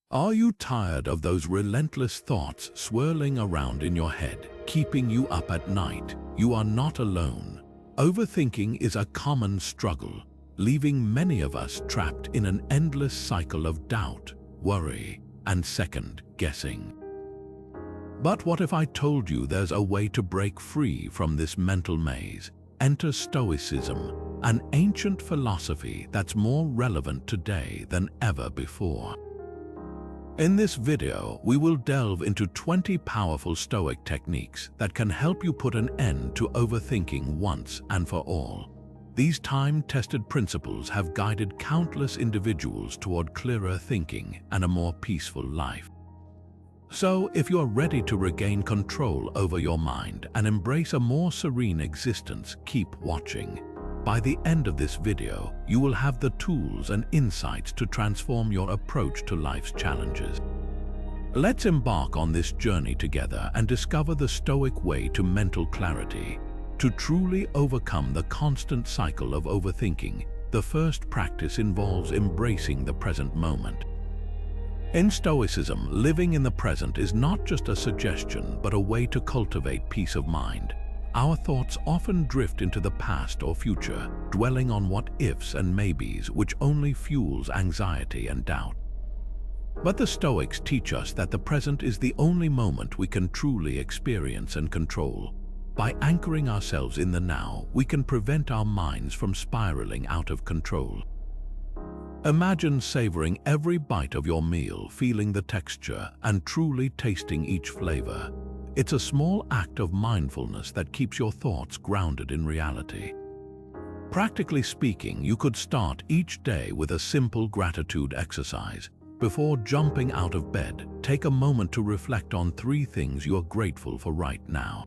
Are you tired of those relentless thoughts swirling around in your head, keeping you up at night? You are not alone. Overthinking is a common struggle, leaving many of us trapped in an endless cycle of doubt, worry, and second guessing. But what if I told you there's a way to break free from this mental maze? Enter Stoicism, an ancient philosophy that's more relevant today than ever before. In this video, we will delve into 20 powerful Stoic techniques that can help you put an end to overthinking once and for all. These time-tested principles have guided countless individuals toward clearer thinking and a more peaceful life. So, if you're ready to regain control over your mind and embrace a more serene existence, keep watching. By the end of this video, you will have the tools and insights to transform your approach to life's challenges. Let's embark on this journey together and discover the Stoic way to mental clarity. To truly overcome the constant cycle of overthinking, the first practice involves embracing the present moment. In Stoicism, living in the present is not just a suggestion, but a way to cultivate peace of mind. Our thoughts often drift into the past or future, dwelling on what-ifs and maybes, which only fuels anxiety and doubt. But the Stoics teach us that the present is the only moment we can truly experience and control. By anchoring ourselves in the now, we can prevent our minds from spiraling out of control. Imagine savoring every bite of your meal, feeling the texture, and truly tasting each flavor. It's a small act of mindfulness that keeps your thoughts grounded in reality. Practically speaking, you could start each day with a simple gratitude exercise. Before jumping out of bed, take a moment to reflect on 3 things you are grateful for right now.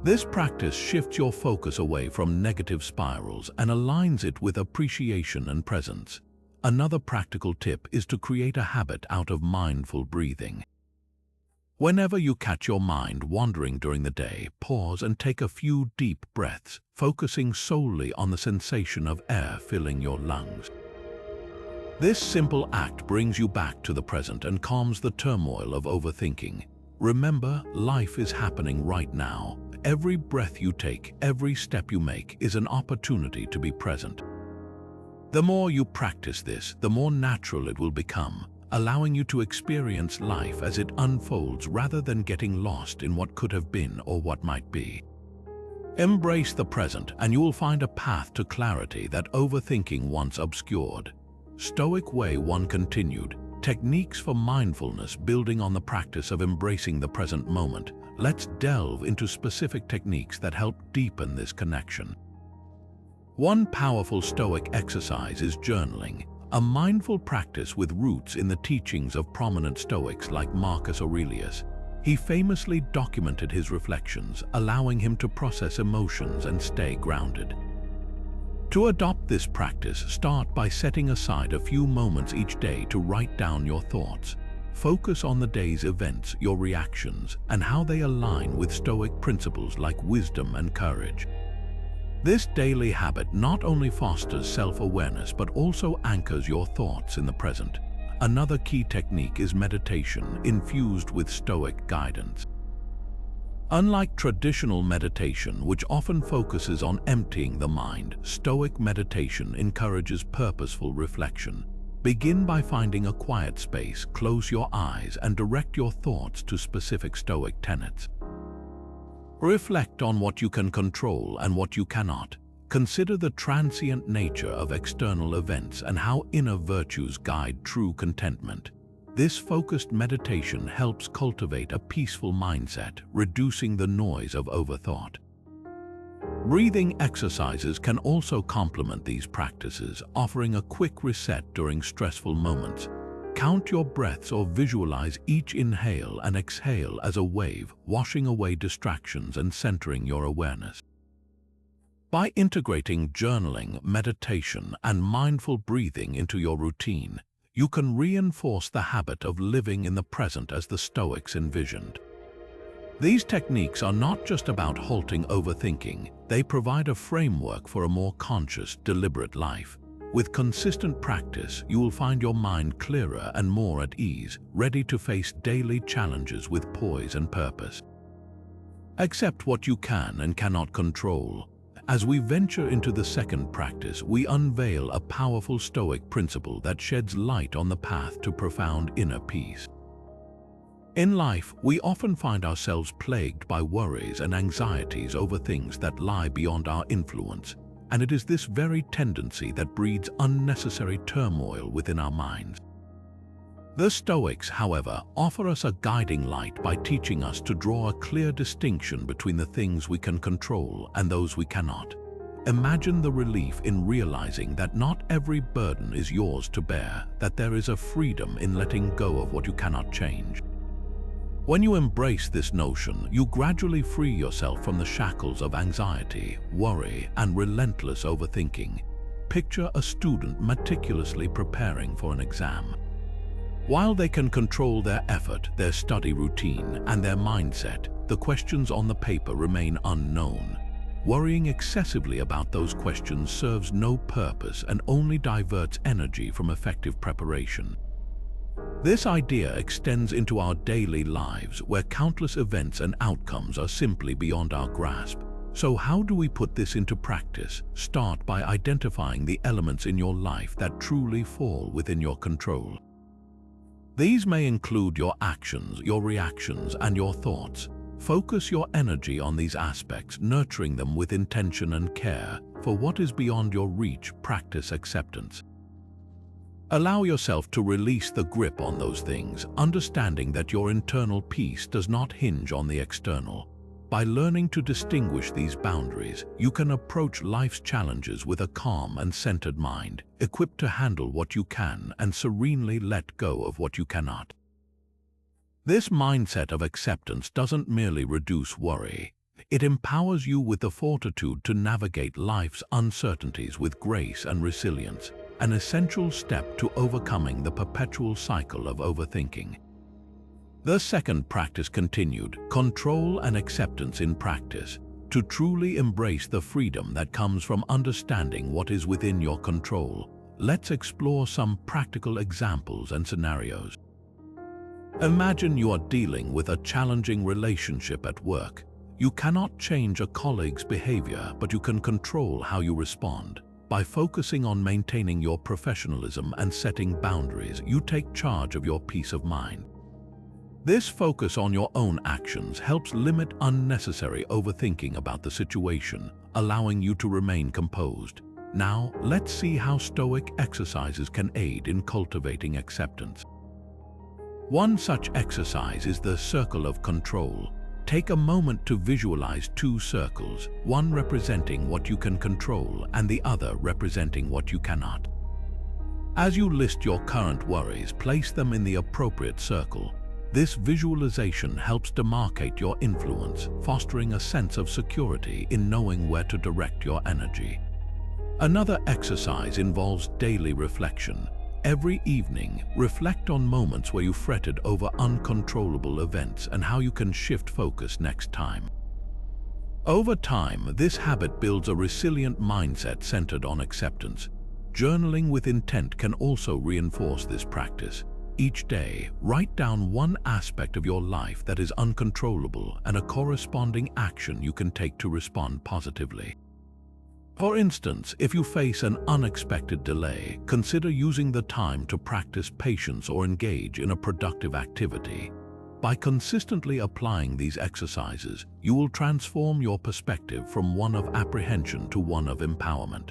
This practice shifts your focus away from negative spirals and aligns it with appreciation and presence. Another practical tip is to create a habit out of mindful breathing. Whenever you catch your mind wandering during the day, pause and take a few deep breaths, focusing solely on the sensation of air filling your lungs. This simple act brings you back to the present and calms the turmoil of overthinking. Remember, life is happening right now. Every breath you take, every step you make is an opportunity to be present. The more you practice this, the more natural it will become, allowing you to experience life as it unfolds rather than getting lost in what could have been or what might be. Embrace the present and you will find a path to clarity that overthinking once obscured. Stoic Way 1 continued. Techniques for mindfulness building on the practice of embracing the present moment. Let's delve into specific techniques that help deepen this connection. One powerful Stoic exercise is journaling, a mindful practice with roots in the teachings of prominent Stoics like Marcus Aurelius. He famously documented his reflections, allowing him to process emotions and stay grounded. To adopt this practice, start by setting aside a few moments each day to write down your thoughts. Focus on the day's events, your reactions, and how they align with Stoic principles like wisdom and courage. This daily habit not only fosters self-awareness but also anchors your thoughts in the present. Another key technique is meditation, infused with Stoic guidance. Unlike traditional meditation, which often focuses on emptying the mind, Stoic meditation encourages purposeful reflection. Begin by finding a quiet space, close your eyes, and direct your thoughts to specific Stoic tenets. Reflect on what you can control and what you cannot. Consider the transient nature of external events and how inner virtues guide true contentment. This focused meditation helps cultivate a peaceful mindset, reducing the noise of overthought. Breathing exercises can also complement these practices, offering a quick reset during stressful moments. Count your breaths or visualize each inhale and exhale as a wave, washing away distractions and centering your awareness. By integrating journaling, meditation, and mindful breathing into your routine, you can reinforce the habit of living in the present as the Stoics envisioned. These techniques are not just about halting overthinking, they provide a framework for a more conscious, deliberate life. With consistent practice, you will find your mind clearer and more at ease, ready to face daily challenges with poise and purpose. Accept what you can and cannot control. As we venture into the second practice, we unveil a powerful Stoic principle that sheds light on the path to profound inner peace. In life, we often find ourselves plagued by worries and anxieties over things that lie beyond our influence, and it is this very tendency that breeds unnecessary turmoil within our minds. The Stoics, however, offer us a guiding light by teaching us to draw a clear distinction between the things we can control and those we cannot. Imagine the relief in realizing that not every burden is yours to bear, that there is a freedom in letting go of what you cannot change. When you embrace this notion, you gradually free yourself from the shackles of anxiety, worry, and relentless overthinking. Picture a student meticulously preparing for an exam. While they can control their effort, their study routine, and their mindset, the questions on the paper remain unknown. Worrying excessively about those questions serves no purpose and only diverts energy from effective preparation. This idea extends into our daily lives, where countless events and outcomes are simply beyond our grasp. So how do we put this into practice? Start by identifying the elements in your life that truly fall within your control. These may include your actions, your reactions, and your thoughts. Focus your energy on these aspects, nurturing them with intention and care. For what is beyond your reach, practice acceptance. Allow yourself to release the grip on those things, understanding that your internal peace does not hinge on the external. By learning to distinguish these boundaries, you can approach life's challenges with a calm and centered mind, equipped to handle what you can and serenely let go of what you cannot. This mindset of acceptance doesn't merely reduce worry. It empowers you with the fortitude to navigate life's uncertainties with grace and resilience, an essential step to overcoming the perpetual cycle of overthinking. The second practice continued, control and acceptance in practice. To truly embrace the freedom that comes from understanding what is within your control, let's explore some practical examples and scenarios. Imagine you are dealing with a challenging relationship at work. You cannot change a colleague's behavior, but you can control how you respond. By focusing on maintaining your professionalism and setting boundaries, you take charge of your peace of mind. This focus on your own actions helps limit unnecessary overthinking about the situation, allowing you to remain composed. Now, let's see how Stoic exercises can aid in cultivating acceptance. One such exercise is the circle of control. Take a moment to visualize two circles, one representing what you can control and the other representing what you cannot. As you list your current worries, place them in the appropriate circle. This visualization helps demarcate your influence, fostering a sense of security in knowing where to direct your energy. Another exercise involves daily reflection. Every evening, reflect on moments where you fretted over uncontrollable events and how you can shift focus next time. Over time, this habit builds a resilient mindset centered on acceptance. Journaling with intent can also reinforce this practice. Each day, write down one aspect of your life that is uncontrollable and a corresponding action you can take to respond positively. For instance, if you face an unexpected delay, consider using the time to practice patience or engage in a productive activity. By consistently applying these exercises, you will transform your perspective from one of apprehension to one of empowerment.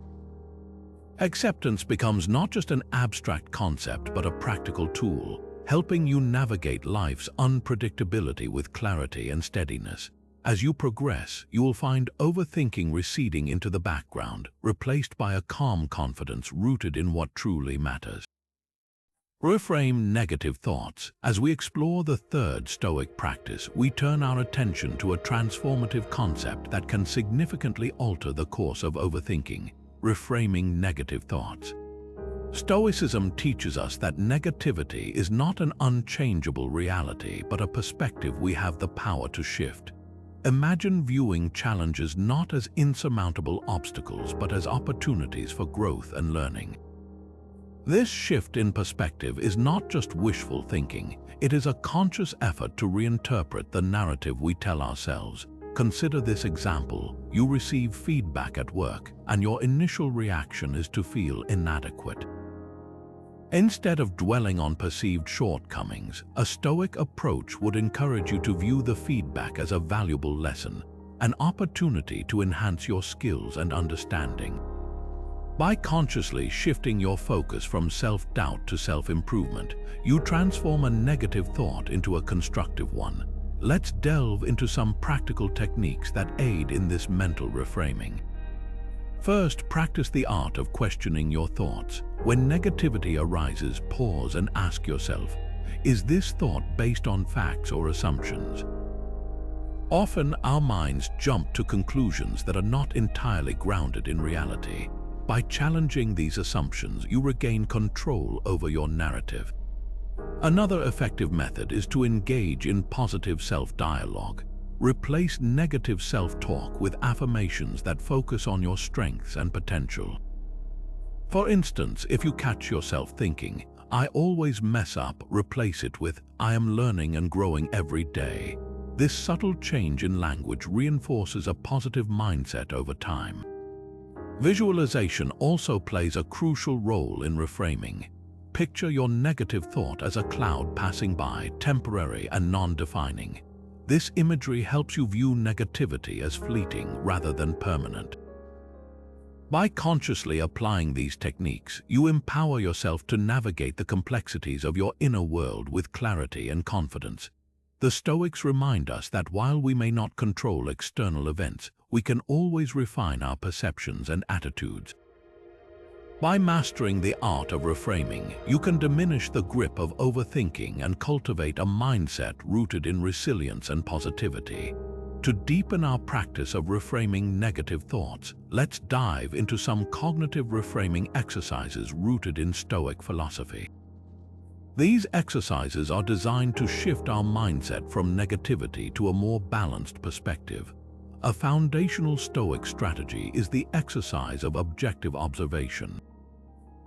Acceptance becomes not just an abstract concept but a practical tool, helping you navigate life's unpredictability with clarity and steadiness. As you progress, you will find overthinking receding into the background, replaced by a calm confidence rooted in what truly matters. Reframe negative thoughts. As we explore the third Stoic practice, we turn our attention to a transformative concept that can significantly alter the course of overthinking: reframing negative thoughts. Stoicism teaches us that negativity is not an unchangeable reality, but a perspective we have the power to shift. Imagine viewing challenges not as insurmountable obstacles, but as opportunities for growth and learning. This shift in perspective is not just wishful thinking, it is a conscious effort to reinterpret the narrative we tell ourselves. Consider this example. You receive feedback at work, and your initial reaction is to feel inadequate. Instead of dwelling on perceived shortcomings, a Stoic approach would encourage you to view the feedback as a valuable lesson, an opportunity to enhance your skills and understanding. By consciously shifting your focus from self-doubt to self-improvement, you transform a negative thought into a constructive one. Let's delve into some practical techniques that aid in this mental reframing. First, practice the art of questioning your thoughts. When negativity arises, pause and ask yourself, is this thought based on facts or assumptions? Often, our minds jump to conclusions that are not entirely grounded in reality. By challenging these assumptions, you regain control over your narrative. Another effective method is to engage in positive self-dialogue. Replace negative self-talk with affirmations that focus on your strengths and potential. For instance, if you catch yourself thinking, "I always mess up," replace it with, "I am learning and growing every day." This subtle change in language reinforces a positive mindset over time. Visualization also plays a crucial role in reframing. Picture your negative thought as a cloud passing by, temporary and non-defining. This imagery helps you view negativity as fleeting rather than permanent. By consciously applying these techniques, you empower yourself to navigate the complexities of your inner world with clarity and confidence. The Stoics remind us that while we may not control external events, we can always refine our perceptions and attitudes. By mastering the art of reframing, you can diminish the grip of overthinking and cultivate a mindset rooted in resilience and positivity. To deepen our practice of reframing negative thoughts, let's dive into some cognitive reframing exercises rooted in Stoic philosophy. These exercises are designed to shift our mindset from negativity to a more balanced perspective. A foundational Stoic strategy is the exercise of objective observation.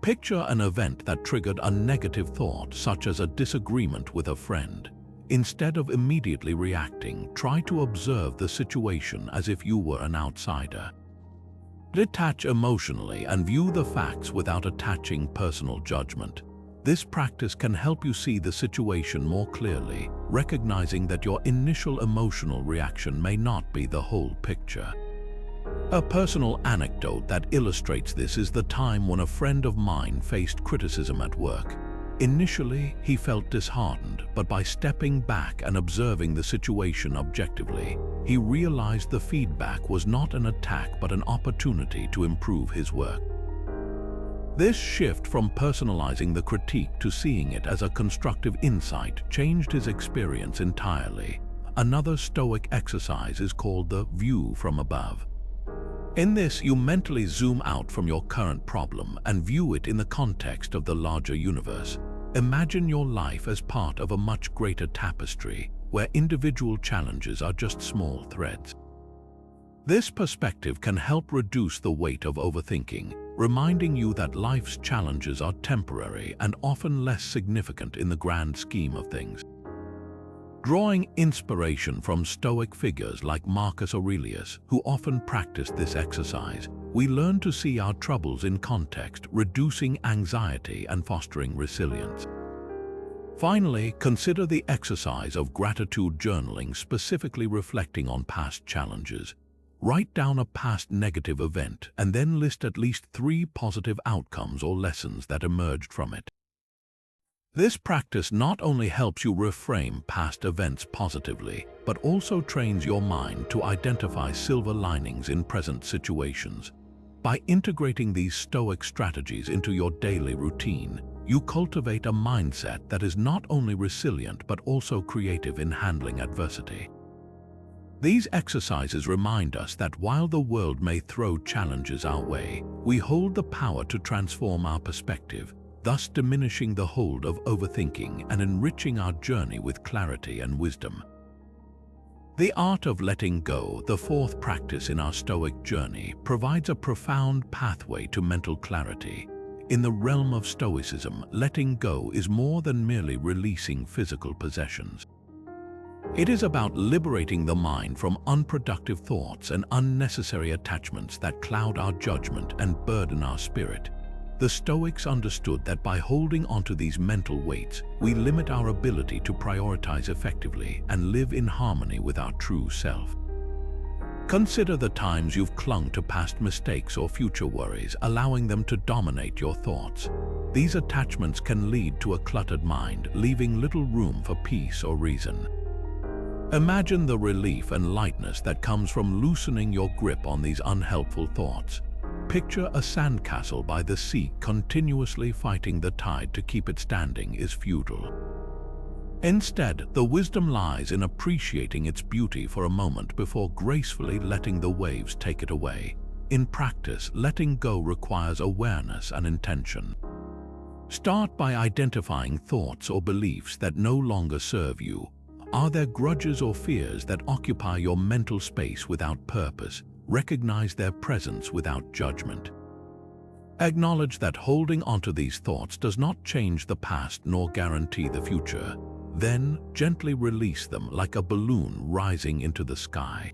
Picture an event that triggered a negative thought, such as a disagreement with a friend. Instead of immediately reacting, try to observe the situation as if you were an outsider. Detach emotionally and view the facts without attaching personal judgment. This practice can help you see the situation more clearly, recognizing that your initial emotional reaction may not be the whole picture. A personal anecdote that illustrates this is the time when a friend of mine faced criticism at work. Initially, he felt disheartened, but by stepping back and observing the situation objectively, he realized the feedback was not an attack but an opportunity to improve his work. This shift from personalizing the critique to seeing it as a constructive insight changed his experience entirely. Another Stoic exercise is called the view from above. In this, you mentally zoom out from your current problem and view it in the context of the larger universe. Imagine your life as part of a much greater tapestry, where individual challenges are just small threads. This perspective can help reduce the weight of overthinking, reminding you that life's challenges are temporary and often less significant in the grand scheme of things. Drawing inspiration from Stoic figures like Marcus Aurelius, who often practiced this exercise, we learn to see our troubles in context, reducing anxiety and fostering resilience. Finally, consider the exercise of gratitude journaling, specifically reflecting on past challenges. Write down a past negative event and then list at least 3 positive outcomes or lessons that emerged from it. This practice not only helps you reframe past events positively, but also trains your mind to identify silver linings in present situations. By integrating these Stoic strategies into your daily routine, you cultivate a mindset that is not only resilient but also creative in handling adversity. These exercises remind us that while the world may throw challenges our way, we hold the power to transform our perspective, thus diminishing the hold of overthinking and enriching our journey with clarity and wisdom. The art of letting go, the 4th practice in our Stoic journey, provides a profound pathway to mental clarity. In the realm of Stoicism, letting go is more than merely releasing physical possessions. It is about liberating the mind from unproductive thoughts and unnecessary attachments that cloud our judgment and burden our spirit. The Stoics understood that by holding onto these mental weights, we limit our ability to prioritize effectively and live in harmony with our true self. Consider the times you've clung to past mistakes or future worries, allowing them to dominate your thoughts. These attachments can lead to a cluttered mind, leaving little room for peace or reason. Imagine the relief and lightness that comes from loosening your grip on these unhelpful thoughts. Picture a sandcastle by the sea. Continuously fighting the tide to keep it standing is futile. Instead, the wisdom lies in appreciating its beauty for a moment before gracefully letting the waves take it away. In practice, letting go requires awareness and intention. Start by identifying thoughts or beliefs that no longer serve you. Are there grudges or fears that occupy your mental space without purpose? Recognize their presence without judgment. Acknowledge that holding onto these thoughts does not change the past nor guarantee the future. Then, gently release them like a balloon rising into the sky.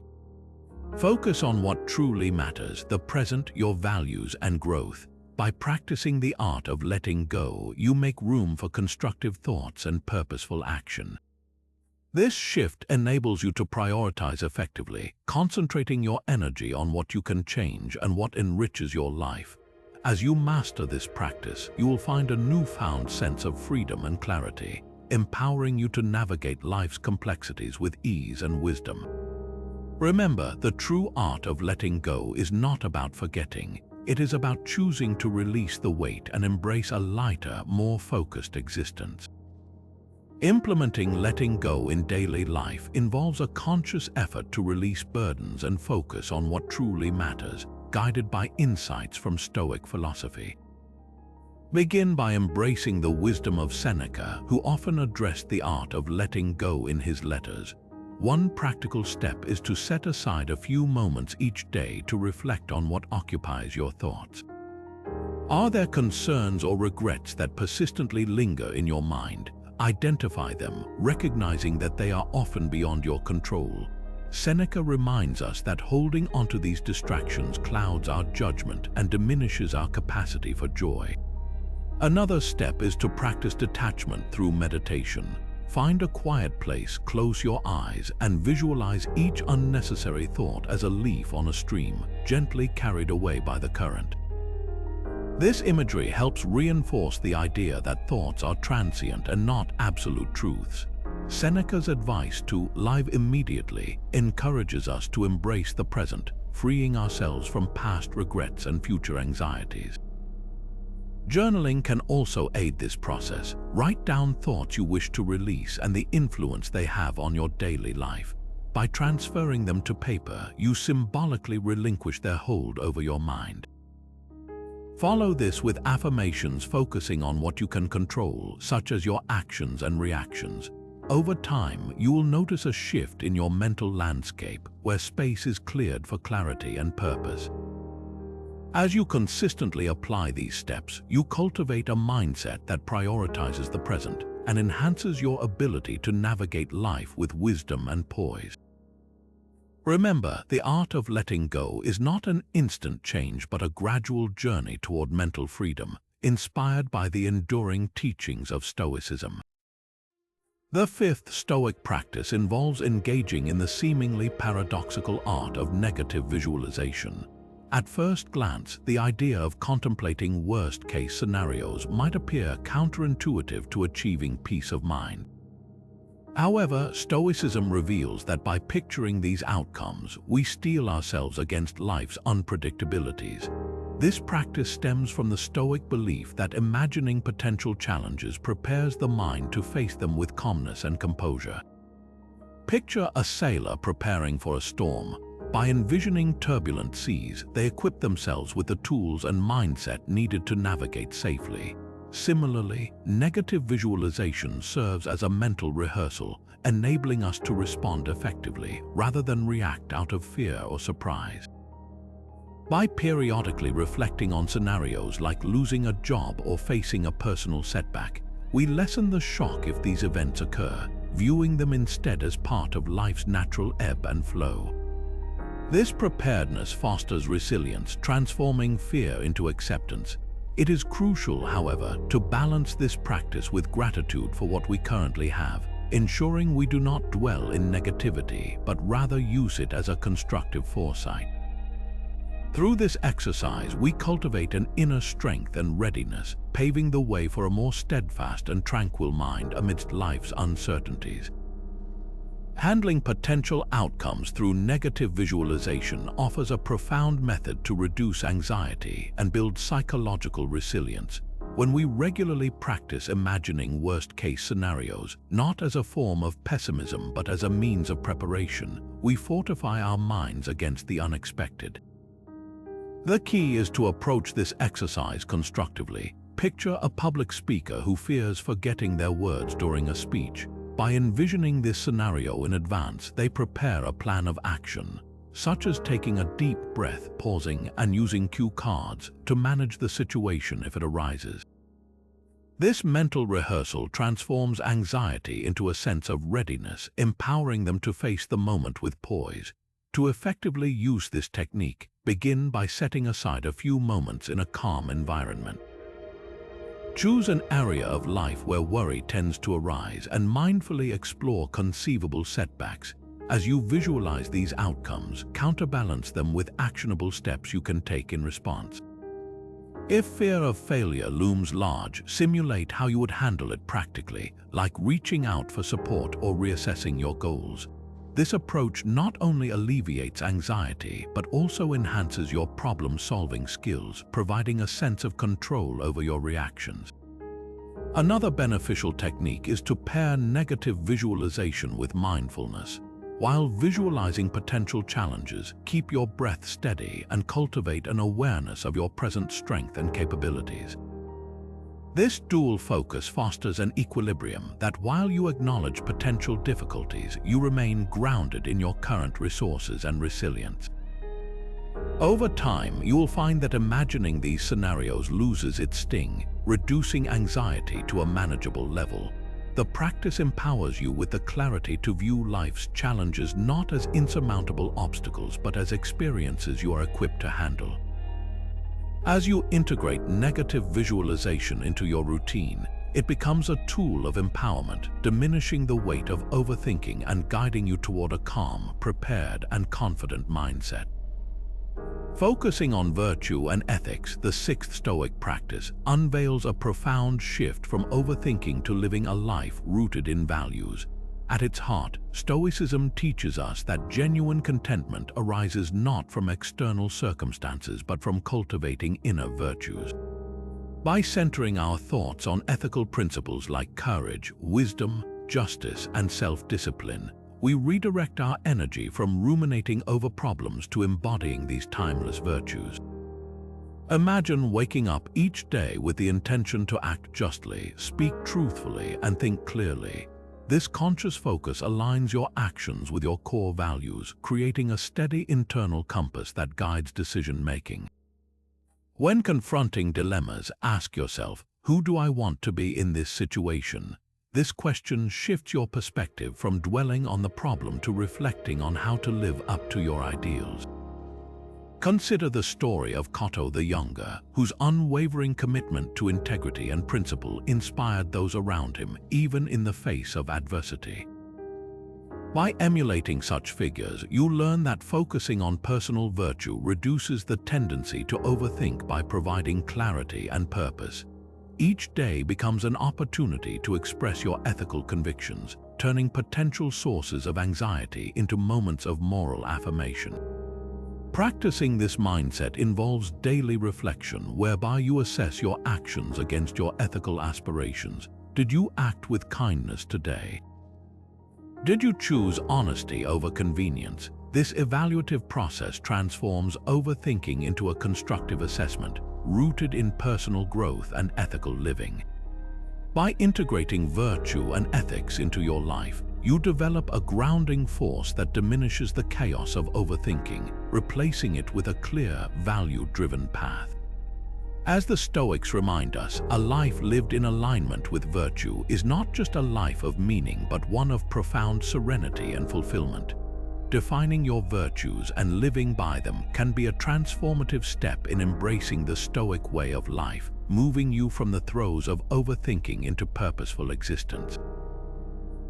Focus on what truly matters, the present, your values, and growth. By practicing the art of letting go, you make room for constructive thoughts and purposeful action. This shift enables you to prioritize effectively, concentrating your energy on what you can change and what enriches your life. As you master this practice, you will find a newfound sense of freedom and clarity, empowering you to navigate life's complexities with ease and wisdom. Remember, the true art of letting go is not about forgetting. It is about choosing to release the weight and embrace a lighter, more focused existence. Implementing letting go in daily life involves a conscious effort to release burdens and focus on what truly matters, guided by insights from Stoic philosophy. Begin by embracing the wisdom of Seneca, who often addressed the art of letting go in his letters. One practical step is to set aside a few moments each day to reflect on what occupies your thoughts. Are there concerns or regrets that persistently linger in your mind? Identify them, recognizing that they are often beyond your control. Seneca reminds us that holding onto these distractions clouds our judgment and diminishes our capacity for joy. Another step is to practice detachment through meditation. Find a quiet place, close your eyes, and visualize each unnecessary thought as a leaf on a stream, gently carried away by the current. This imagery helps reinforce the idea that thoughts are transient and not absolute truths. Seneca's advice to live immediately encourages us to embrace the present, freeing ourselves from past regrets and future anxieties. Journaling can also aid this process. Write down thoughts you wish to release and the influence they have on your daily life. By transferring them to paper, you symbolically relinquish their hold over your mind. Follow this with affirmations focusing on what you can control, such as your actions and reactions. Over time, you will notice a shift in your mental landscape where space is cleared for clarity and purpose. As you consistently apply these steps, you cultivate a mindset that prioritizes the present and enhances your ability to navigate life with wisdom and poise. Remember, the art of letting go is not an instant change but a gradual journey toward mental freedom, inspired by the enduring teachings of Stoicism. The fifth Stoic practice involves engaging in the seemingly paradoxical art of negative visualization. At first glance, the idea of contemplating worst-case scenarios might appear counterintuitive to achieving peace of mind. However, Stoicism reveals that by picturing these outcomes, we steel ourselves against life's unpredictabilities. This practice stems from the Stoic belief that imagining potential challenges prepares the mind to face them with calmness and composure. Picture a sailor preparing for a storm. By envisioning turbulent seas, they equip themselves with the tools and mindset needed to navigate safely. Similarly, negative visualization serves as a mental rehearsal, enabling us to respond effectively rather than react out of fear or surprise. By periodically reflecting on scenarios like losing a job or facing a personal setback, we lessen the shock if these events occur, viewing them instead as part of life's natural ebb and flow. This preparedness fosters resilience, transforming fear into acceptance. It is crucial, however, to balance this practice with gratitude for what we currently have, ensuring we do not dwell in negativity, but rather use it as a constructive foresight. Through this exercise, we cultivate an inner strength and readiness, paving the way for a more steadfast and tranquil mind amidst life's uncertainties. Handling potential outcomes through negative visualization offers a profound method to reduce anxiety and build psychological resilience. When we regularly practice imagining worst-case scenarios, not as a form of pessimism but as a means of preparation, we fortify our minds against the unexpected. The key is to approach this exercise constructively. Picture a public speaker who fears forgetting their words during a speech. By envisioning this scenario in advance, they prepare a plan of action, such as taking a deep breath, pausing, and using cue cards to manage the situation if it arises. This mental rehearsal transforms anxiety into a sense of readiness, empowering them to face the moment with poise. To effectively use this technique, begin by setting aside a few moments in a calm environment. Choose an area of life where worry tends to arise and mindfully explore conceivable setbacks. As you visualize these outcomes, counterbalance them with actionable steps you can take in response. If fear of failure looms large, simulate how you would handle it practically, like reaching out for support or reassessing your goals. This approach not only alleviates anxiety, but also enhances your problem-solving skills, providing a sense of control over your reactions. Another beneficial technique is to pair negative visualization with mindfulness. While visualizing potential challenges, keep your breath steady and cultivate an awareness of your present strength and capabilities. This dual focus fosters an equilibrium that while you acknowledge potential difficulties, you remain grounded in your current resources and resilience. Over time, you will find that imagining these scenarios loses its sting, reducing anxiety to a manageable level. The practice empowers you with the clarity to view life's challenges not as insurmountable obstacles, but as experiences you are equipped to handle. As you integrate negative visualization into your routine, it becomes a tool of empowerment, diminishing the weight of overthinking and guiding you toward a calm, prepared, and confident mindset. Focusing on virtue and ethics, the sixth Stoic practice unveils a profound shift from overthinking to living a life rooted in values. At its heart, Stoicism teaches us that genuine contentment arises not from external circumstances but from cultivating inner virtues. By centering our thoughts on ethical principles like courage, wisdom, justice, and self-discipline, we redirect our energy from ruminating over problems to embodying these timeless virtues. Imagine waking up each day with the intention to act justly, speak truthfully, and think clearly. This conscious focus aligns your actions with your core values, creating a steady internal compass that guides decision-making. When confronting dilemmas, ask yourself, who do I want to be in this situation? This question shifts your perspective from dwelling on the problem to reflecting on how to live up to your ideals. Consider the story of Cato the Younger, whose unwavering commitment to integrity and principle inspired those around him, even in the face of adversity. By emulating such figures, you learn that focusing on personal virtue reduces the tendency to overthink by providing clarity and purpose. Each day becomes an opportunity to express your ethical convictions, turning potential sources of anxiety into moments of moral affirmation. Practicing this mindset involves daily reflection, whereby you assess your actions against your ethical aspirations. Did you act with kindness today? Did you choose honesty over convenience? This evaluative process transforms overthinking into a constructive assessment, rooted in personal growth and ethical living. By integrating virtue and ethics into your life, you develop a grounding force that diminishes the chaos of overthinking, replacing it with a clear, value-driven path. As the Stoics remind us, a life lived in alignment with virtue is not just a life of meaning but one of profound serenity and fulfillment. Defining your virtues and living by them can be a transformative step in embracing the Stoic way of life, moving you from the throes of overthinking into purposeful existence.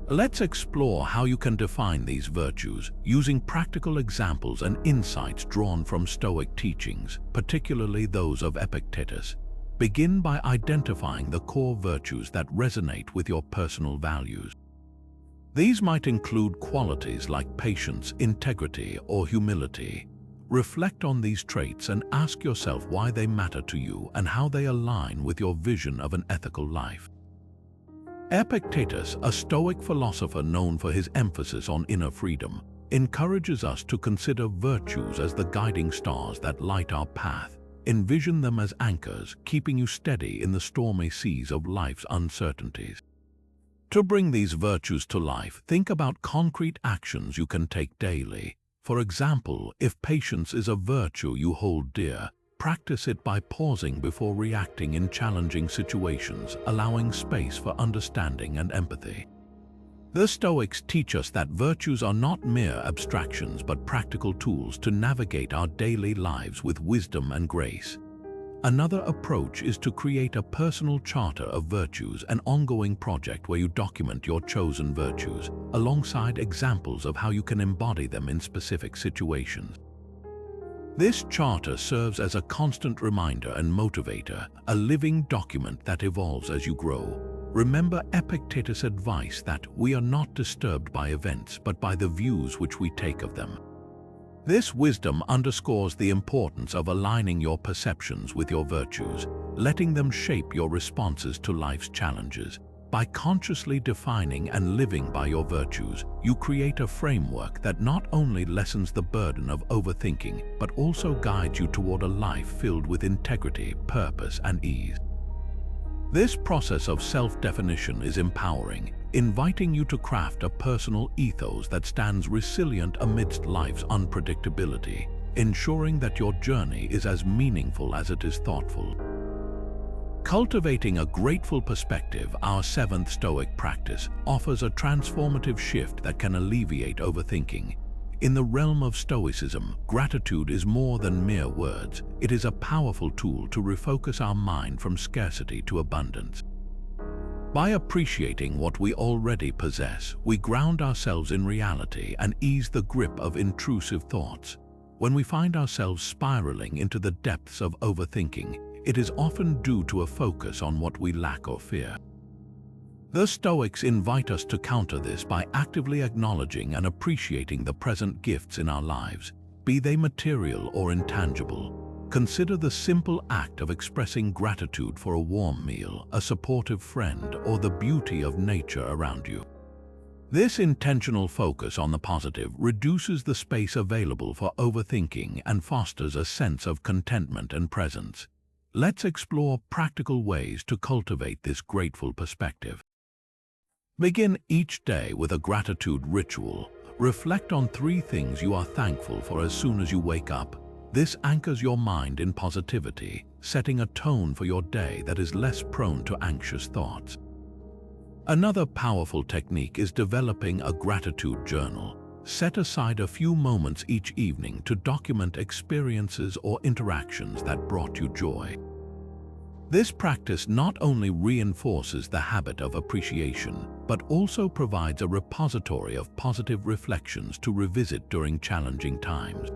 Let's explore how you can define these virtues using practical examples and insights drawn from Stoic teachings, particularly those of Epictetus. Begin by identifying the core virtues that resonate with your personal values. These might include qualities like patience, integrity, or humility. Reflect on these traits and ask yourself why they matter to you and how they align with your vision of an ethical life. Epictetus, a Stoic philosopher known for his emphasis on inner freedom, encourages us to consider virtues as the guiding stars that light our path. Envision them as anchors, keeping you steady in the stormy seas of life's uncertainties. To bring these virtues to life, think about concrete actions you can take daily. For example, if patience is a virtue you hold dear, practice it by pausing before reacting in challenging situations, allowing space for understanding and empathy. The Stoics teach us that virtues are not mere abstractions but practical tools to navigate our daily lives with wisdom and grace. Another approach is to create a personal charter of virtues, an ongoing project where you document your chosen virtues, alongside examples of how you can embody them in specific situations. This charter serves as a constant reminder and motivator, a living document that evolves as you grow. Remember Epictetus' advice that we are not disturbed by events but by the views which we take of them. This wisdom underscores the importance of aligning your perceptions with your virtues, letting them shape your responses to life's challenges. By consciously defining and living by your virtues, you create a framework that not only lessens the burden of overthinking, but also guides you toward a life filled with integrity, purpose, and ease. This process of self-definition is empowering, inviting you to craft a personal ethos that stands resilient amidst life's unpredictability, ensuring that your journey is as meaningful as it is thoughtful. Cultivating a grateful perspective, our seventh Stoic practice, offers a transformative shift that can alleviate overthinking. In the realm of Stoicism, gratitude is more than mere words. It is a powerful tool to refocus our mind from scarcity to abundance. By appreciating what we already possess, we ground ourselves in reality and ease the grip of intrusive thoughts. When we find ourselves spiraling into the depths of overthinking, it is often due to a focus on what we lack or fear. The Stoics invite us to counter this by actively acknowledging and appreciating the present gifts in our lives, be they material or intangible. Consider the simple act of expressing gratitude for a warm meal, a supportive friend, or the beauty of nature around you. This intentional focus on the positive reduces the space available for overthinking and fosters a sense of contentment and presence. Let's explore practical ways to cultivate this grateful perspective. Begin each day with a gratitude ritual. Reflect on 3 things you are thankful for as soon as you wake up. This anchors your mind in positivity, setting a tone for your day that is less prone to anxious thoughts. Another powerful technique is developing a gratitude journal. Set aside a few moments each evening to document experiences or interactions that brought you joy. This practice not only reinforces the habit of appreciation, but also provides a repository of positive reflections to revisit during challenging times.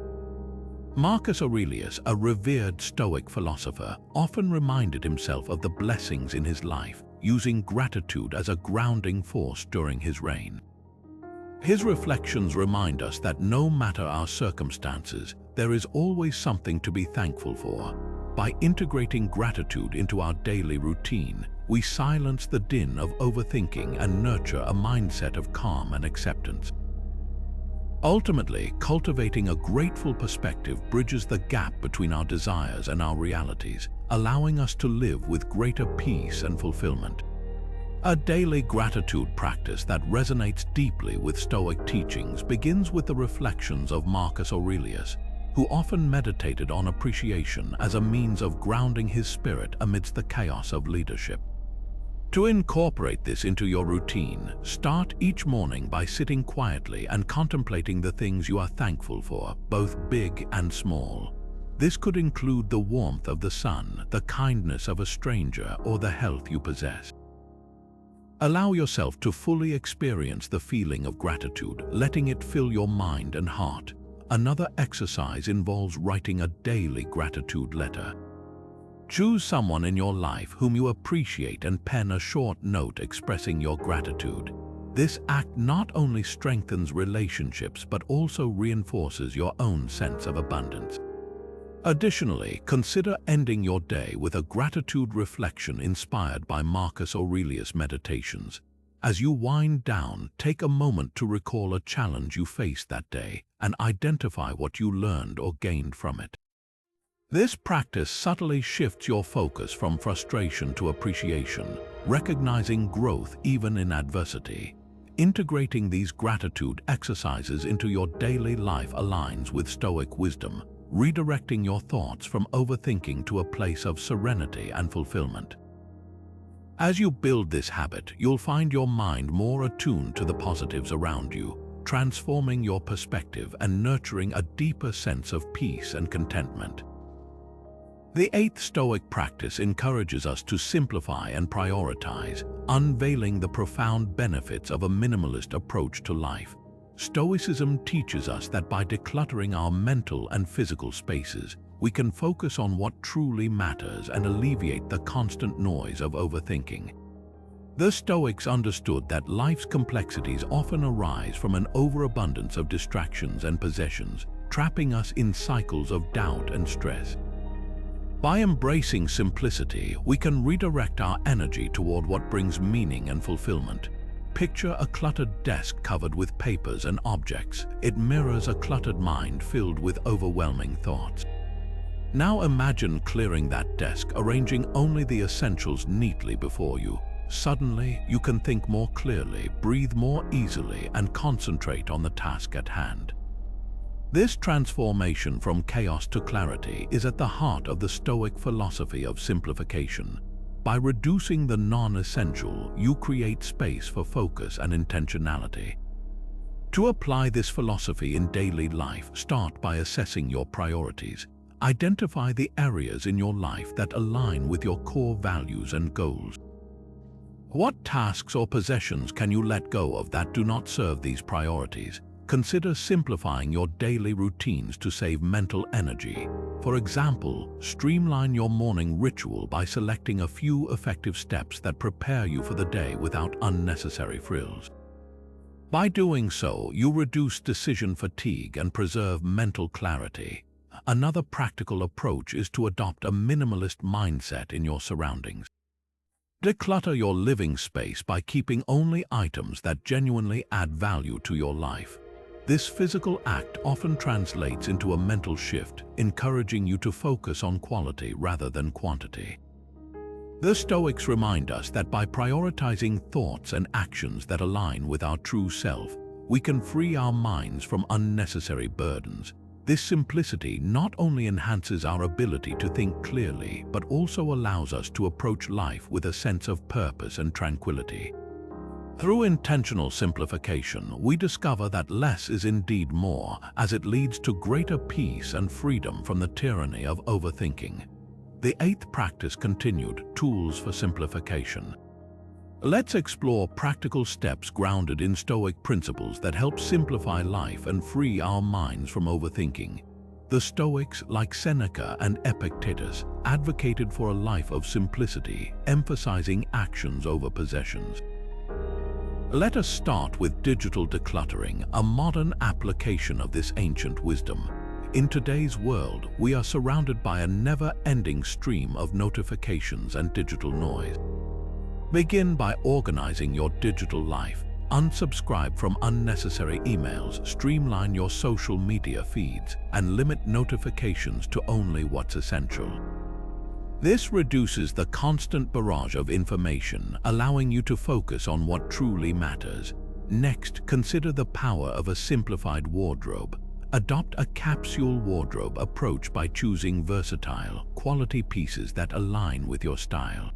Marcus Aurelius, a revered Stoic philosopher, often reminded himself of the blessings in his life, using gratitude as a grounding force during his reign. His reflections remind us that no matter our circumstances, there is always something to be thankful for. By integrating gratitude into our daily routine, we silence the din of overthinking and nurture a mindset of calm and acceptance. Ultimately, cultivating a grateful perspective bridges the gap between our desires and our realities, allowing us to live with greater peace and fulfillment. A daily gratitude practice that resonates deeply with Stoic teachings begins with the reflections of Marcus Aurelius, who often meditated on appreciation as a means of grounding his spirit amidst the chaos of leadership. To incorporate this into your routine, start each morning by sitting quietly and contemplating the things you are thankful for, both big and small. This could include the warmth of the sun, the kindness of a stranger, or the health you possess. Allow yourself to fully experience the feeling of gratitude, letting it fill your mind and heart. Another exercise involves writing a daily gratitude letter. Choose someone in your life whom you appreciate and pen a short note expressing your gratitude. This act not only strengthens relationships but also reinforces your own sense of abundance. Additionally, consider ending your day with a gratitude reflection inspired by Marcus Aurelius' meditations. As you wind down, take a moment to recall a challenge you faced that day and identify what you learned or gained from it. This practice subtly shifts your focus from frustration to appreciation, recognizing growth even in adversity. Integrating these gratitude exercises into your daily life aligns with Stoic wisdom, redirecting your thoughts from overthinking to a place of serenity and fulfillment. As you build this habit, you'll find your mind more attuned to the positives around you, transforming your perspective and nurturing a deeper sense of peace and contentment. The eighth Stoic practice encourages us to simplify and prioritize, unveiling the profound benefits of a minimalist approach to life. Stoicism teaches us that by decluttering our mental and physical spaces, we can focus on what truly matters and alleviate the constant noise of overthinking. The Stoics understood that life's complexities often arise from an overabundance of distractions and possessions, trapping us in cycles of doubt and stress. By embracing simplicity, we can redirect our energy toward what brings meaning and fulfillment. Picture a cluttered desk covered with papers and objects. It mirrors a cluttered mind filled with overwhelming thoughts. Now imagine clearing that desk, arranging only the essentials neatly before you. Suddenly, you can think more clearly, breathe more easily, and concentrate on the task at hand. This transformation from chaos to clarity is at the heart of the Stoic philosophy of simplification. By reducing the non-essential, you create space for focus and intentionality. To apply this philosophy in daily life, start by assessing your priorities. Identify the areas in your life that align with your core values and goals. What tasks or possessions can you let go of that do not serve these priorities? Consider simplifying your daily routines to save mental energy. For example, streamline your morning ritual by selecting a few effective steps that prepare you for the day without unnecessary frills. By doing so, you reduce decision fatigue and preserve mental clarity. Another practical approach is to adopt a minimalist mindset in your surroundings. Declutter your living space by keeping only items that genuinely add value to your life. This physical act often translates into a mental shift, encouraging you to focus on quality rather than quantity. The Stoics remind us that by prioritizing thoughts and actions that align with our true self, we can free our minds from unnecessary burdens. This simplicity not only enhances our ability to think clearly, but also allows us to approach life with a sense of purpose and tranquility. Through intentional simplification, we discover that less is indeed more, as it leads to greater peace and freedom from the tyranny of overthinking. The eighth practice continued, tools for simplification. Let's explore practical steps grounded in Stoic principles that help simplify life and free our minds from overthinking. The Stoics, like Seneca and Epictetus, advocated for a life of simplicity, emphasizing actions over possessions. Let us start with digital decluttering, a modern application of this ancient wisdom. In today's world, we are surrounded by a never-ending stream of notifications and digital noise. Begin by organizing your digital life. Unsubscribe from unnecessary emails, streamline your social media feeds, and limit notifications to only what's essential. This reduces the constant barrage of information, allowing you to focus on what truly matters. Next, consider the power of a simplified wardrobe. Adopt a capsule wardrobe approach by choosing versatile, quality pieces that align with your style.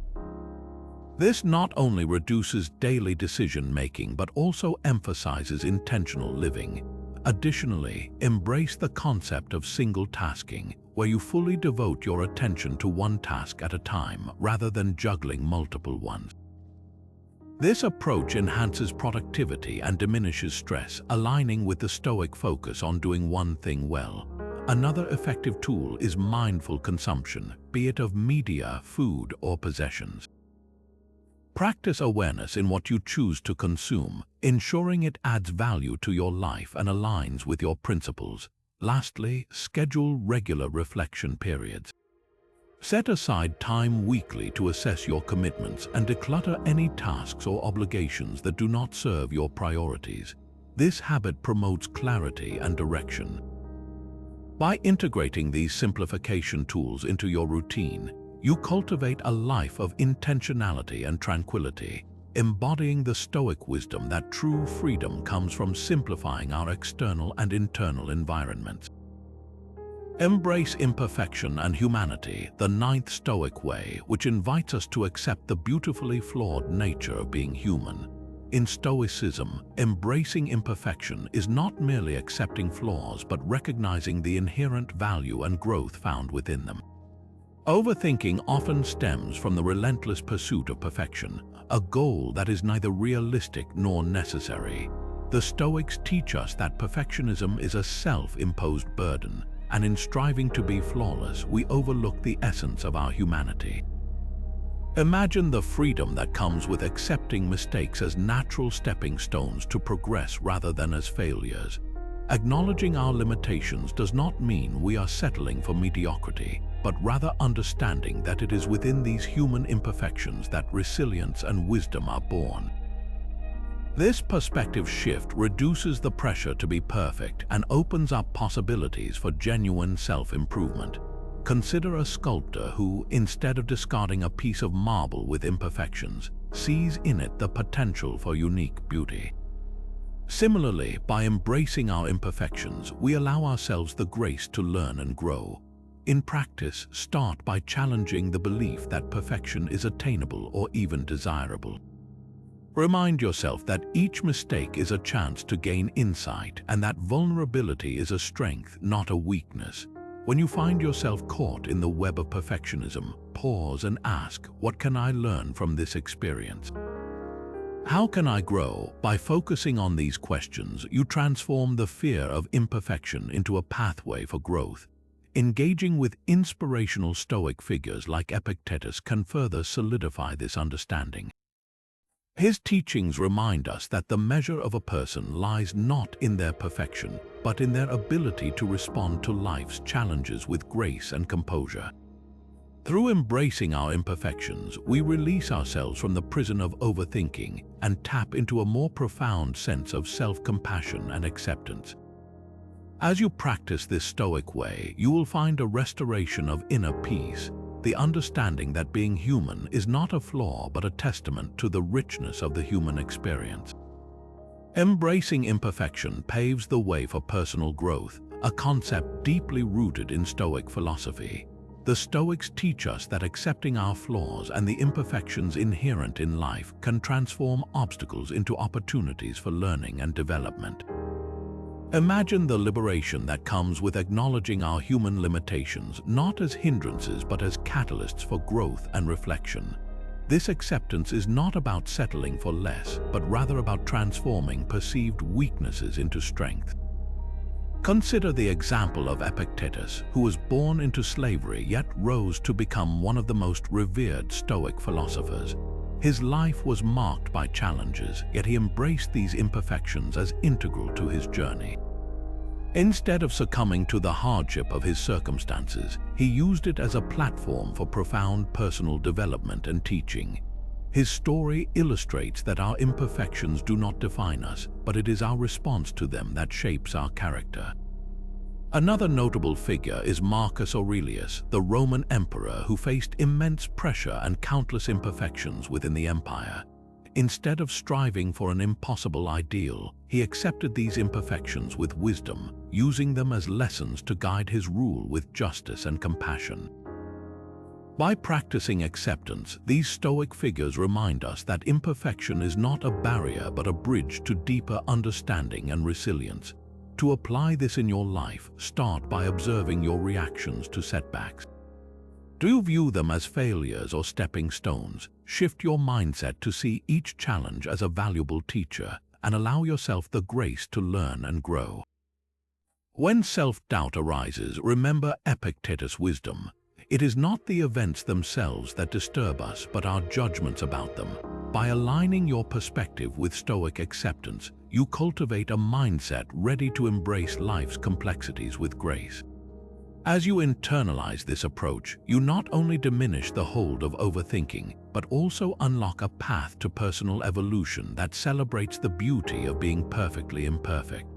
This not only reduces daily decision-making but also emphasizes intentional living. Additionally, embrace the concept of single tasking, where you fully devote your attention to one task at a time rather than juggling multiple ones. This approach enhances productivity and diminishes stress, aligning with the Stoic focus on doing one thing well. Another effective tool is mindful consumption, be it of media, food, or possessions. Practice awareness in what you choose to consume, ensuring it adds value to your life and aligns with your principles. Lastly, schedule regular reflection periods. Set aside time weekly to assess your commitments and declutter any tasks or obligations that do not serve your priorities. This habit promotes clarity and direction. By integrating these simplification tools into your routine, you cultivate a life of intentionality and tranquility, embodying the Stoic wisdom that true freedom comes from simplifying our external and internal environments. Embrace imperfection and humanity, the ninth Stoic way, which invites us to accept the beautifully flawed nature of being human. In Stoicism, embracing imperfection is not merely accepting flaws but recognizing the inherent value and growth found within them. Overthinking often stems from the relentless pursuit of perfection, a goal that is neither realistic nor necessary. The Stoics teach us that perfectionism is a self-imposed burden, and in striving to be flawless, we overlook the essence of our humanity. Imagine the freedom that comes with accepting mistakes as natural stepping stones to progress rather than as failures. Acknowledging our limitations does not mean we are settling for mediocrity, but rather understanding that it is within these human imperfections that resilience and wisdom are born. This perspective shift reduces the pressure to be perfect and opens up possibilities for genuine self-improvement. Consider a sculptor who, instead of discarding a piece of marble with imperfections, sees in it the potential for unique beauty. Similarly, by embracing our imperfections, we allow ourselves the grace to learn and grow. In practice, start by challenging the belief that perfection is attainable or even desirable. Remind yourself that each mistake is a chance to gain insight and that vulnerability is a strength, not a weakness. When you find yourself caught in the web of perfectionism, pause and ask, what can I learn from this experience? How can I grow? By focusing on these questions, you transform the fear of imperfection into a pathway for growth. Engaging with inspirational Stoic figures like Epictetus can further solidify this understanding. His teachings remind us that the measure of a person lies not in their perfection, but in their ability to respond to life's challenges with grace and composure. Through embracing our imperfections, we release ourselves from the prison of overthinking and tap into a more profound sense of self-compassion and acceptance. As you practice this Stoic way, you will find a restoration of inner peace, the understanding that being human is not a flaw but a testament to the richness of the human experience. Embracing imperfection paves the way for personal growth, a concept deeply rooted in Stoic philosophy. The Stoics teach us that accepting our flaws and the imperfections inherent in life can transform obstacles into opportunities for learning and development. Imagine the liberation that comes with acknowledging our human limitations, not as hindrances but as catalysts for growth and reflection. This acceptance is not about settling for less, but rather about transforming perceived weaknesses into strength. Consider the example of Epictetus, who was born into slavery yet rose to become one of the most revered Stoic philosophers. His life was marked by challenges, yet he embraced these imperfections as integral to his journey. Instead of succumbing to the hardship of his circumstances, he used it as a platform for profound personal development and teaching. His story illustrates that our imperfections do not define us, but it is our response to them that shapes our character. Another notable figure is Marcus Aurelius, the Roman emperor who faced immense pressure and countless imperfections within the empire. Instead of striving for an impossible ideal, he accepted these imperfections with wisdom, using them as lessons to guide his rule with justice and compassion. By practicing acceptance, these Stoic figures remind us that imperfection is not a barrier but a bridge to deeper understanding and resilience. To apply this in your life, start by observing your reactions to setbacks. Do you view them as failures or stepping stones? Shift your mindset to see each challenge as a valuable teacher and allow yourself the grace to learn and grow. When self-doubt arises, remember Epictetus' wisdom. It is not the events themselves that disturb us, but our judgments about them. By aligning your perspective with Stoic acceptance, you cultivate a mindset ready to embrace life's complexities with grace. As you internalize this approach, you not only diminish the hold of overthinking, but also unlock a path to personal evolution that celebrates the beauty of being perfectly imperfect.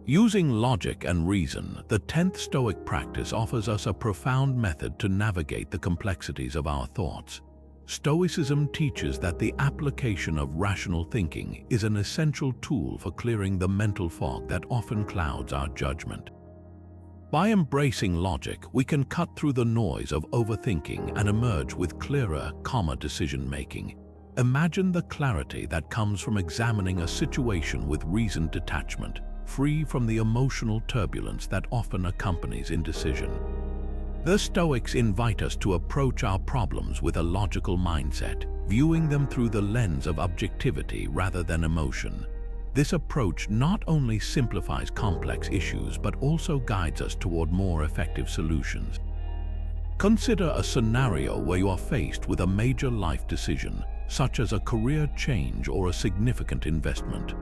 Using logic and reason, the 10th Stoic practice offers us a profound method to navigate the complexities of our thoughts. Stoicism teaches that the application of rational thinking is an essential tool for clearing the mental fog that often clouds our judgment. By embracing logic, we can cut through the noise of overthinking and emerge with clearer, calmer decision-making. Imagine the clarity that comes from examining a situation with reasoned detachment, free from the emotional turbulence that often accompanies indecision. The Stoics invite us to approach our problems with a logical mindset, viewing them through the lens of objectivity rather than emotion. This approach not only simplifies complex issues but also guides us toward more effective solutions. Consider a scenario where you are faced with a major life decision, such as a career change or a significant investment.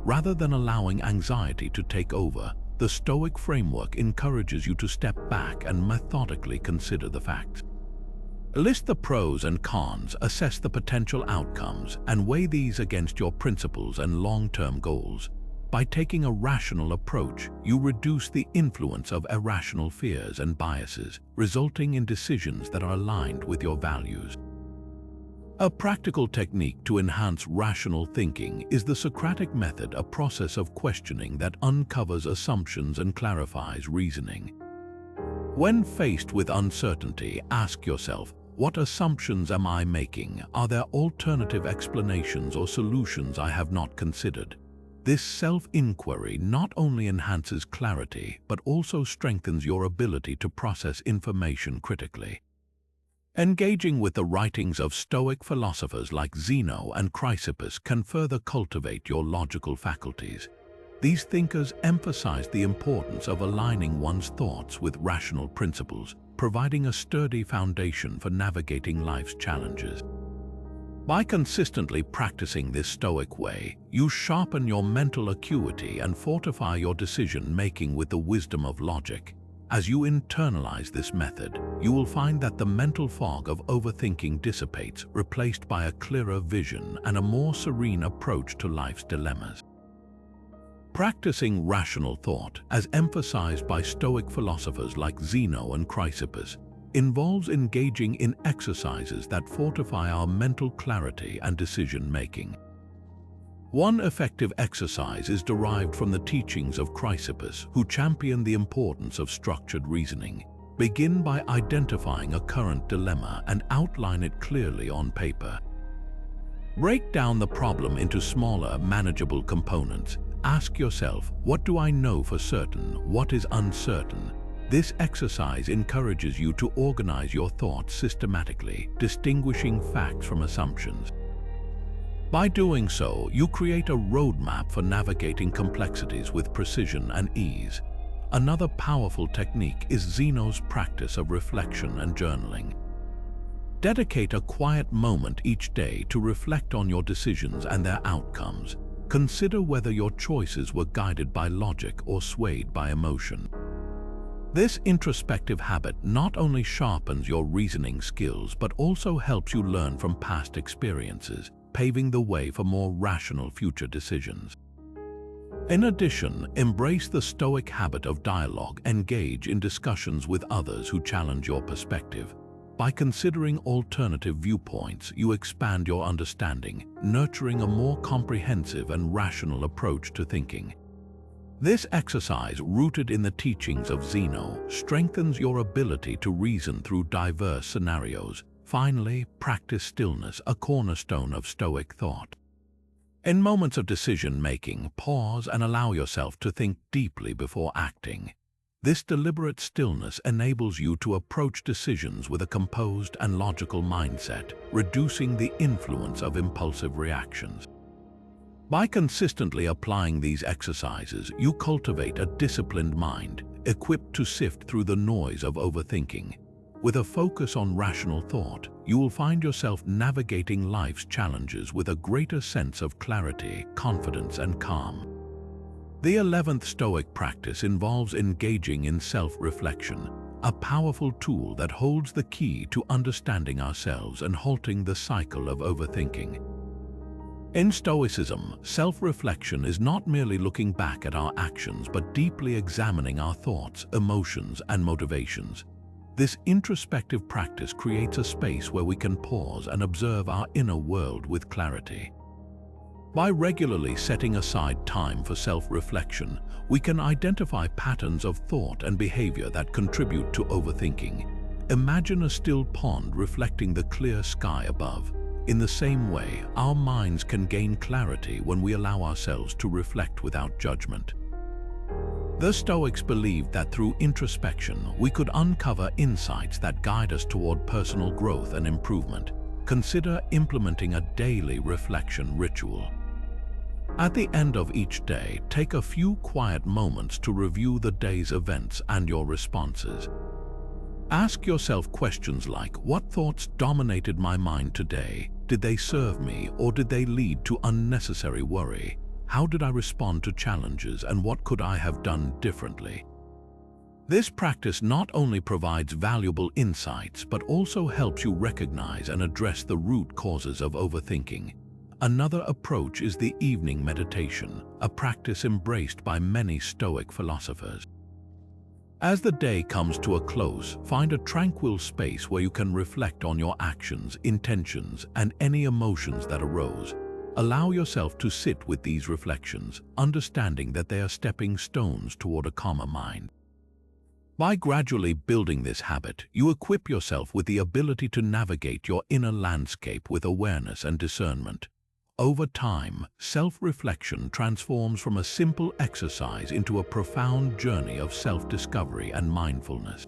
Rather than allowing anxiety to take over, the Stoic framework encourages you to step back and methodically consider the facts. List the pros and cons, assess the potential outcomes, and weigh these against your principles and long-term goals. By taking a rational approach, you reduce the influence of irrational fears and biases, resulting in decisions that are aligned with your values. A practical technique to enhance rational thinking is the Socratic method, a process of questioning that uncovers assumptions and clarifies reasoning. When faced with uncertainty, ask yourself, what assumptions am I making? Are there alternative explanations or solutions I have not considered? This self-inquiry not only enhances clarity, but also strengthens your ability to process information critically. Engaging with the writings of Stoic philosophers like Zeno and Chrysippus can further cultivate your logical faculties. These thinkers emphasize the importance of aligning one's thoughts with rational principles, providing a sturdy foundation for navigating life's challenges. By consistently practicing this Stoic way, you sharpen your mental acuity and fortify your decision-making with the wisdom of logic. As you internalize this method, you will find that the mental fog of overthinking dissipates, replaced by a clearer vision and a more serene approach to life's dilemmas. Practicing rational thought, as emphasized by Stoic philosophers like Zeno and Chrysippus, involves engaging in exercises that fortify our mental clarity and decision-making. One effective exercise is derived from the teachings of Chrysippus, who championed the importance of structured reasoning. Begin by identifying a current dilemma and outline it clearly on paper. Break down the problem into smaller, manageable components. Ask yourself, what do I know for certain? What is uncertain? This exercise encourages you to organize your thoughts systematically, distinguishing facts from assumptions. By doing so, you create a roadmap for navigating complexities with precision and ease. Another powerful technique is Zeno's practice of reflection and journaling. Dedicate a quiet moment each day to reflect on your decisions and their outcomes. Consider whether your choices were guided by logic or swayed by emotion. This introspective habit not only sharpens your reasoning skills but also helps you learn from past experiences, paving the way for more rational future decisions. In addition, embrace the Stoic habit of dialogue. Engage in discussions with others who challenge your perspective. By considering alternative viewpoints, you expand your understanding, nurturing a more comprehensive and rational approach to thinking. This exercise, rooted in the teachings of Zeno, strengthens your ability to reason through diverse scenarios. Finally, practice stillness, a cornerstone of Stoic thought. In moments of decision-making, pause and allow yourself to think deeply before acting. This deliberate stillness enables you to approach decisions with a composed and logical mindset, reducing the influence of impulsive reactions. By consistently applying these exercises, you cultivate a disciplined mind, equipped to sift through the noise of overthinking. With a focus on rational thought, you will find yourself navigating life's challenges with a greater sense of clarity, confidence, and calm. The 11th Stoic practice involves engaging in self-reflection, a powerful tool that holds the key to understanding ourselves and halting the cycle of overthinking. In Stoicism, self-reflection is not merely looking back at our actions, but deeply examining our thoughts, emotions, and motivations. This introspective practice creates a space where we can pause and observe our inner world with clarity. By regularly setting aside time for self-reflection, we can identify patterns of thought and behavior that contribute to overthinking. Imagine a still pond reflecting the clear sky above. In the same way, our minds can gain clarity when we allow ourselves to reflect without judgment. The Stoics believed that through introspection, we could uncover insights that guide us toward personal growth and improvement. Consider implementing a daily reflection ritual. At the end of each day, take a few quiet moments to review the day's events and your responses. Ask yourself questions like, what thoughts dominated my mind today? Did they serve me, or did they lead to unnecessary worry? How did I respond to challenges, and what could I have done differently? This practice not only provides valuable insights, but also helps you recognize and address the root causes of overthinking. Another approach is the evening meditation, a practice embraced by many Stoic philosophers. As the day comes to a close, find a tranquil space where you can reflect on your actions, intentions, and any emotions that arose. Allow yourself to sit with these reflections, understanding that they are stepping stones toward a calmer mind. By gradually building this habit, you equip yourself with the ability to navigate your inner landscape with awareness and discernment. Over time, self-reflection transforms from a simple exercise into a profound journey of self-discovery and mindfulness.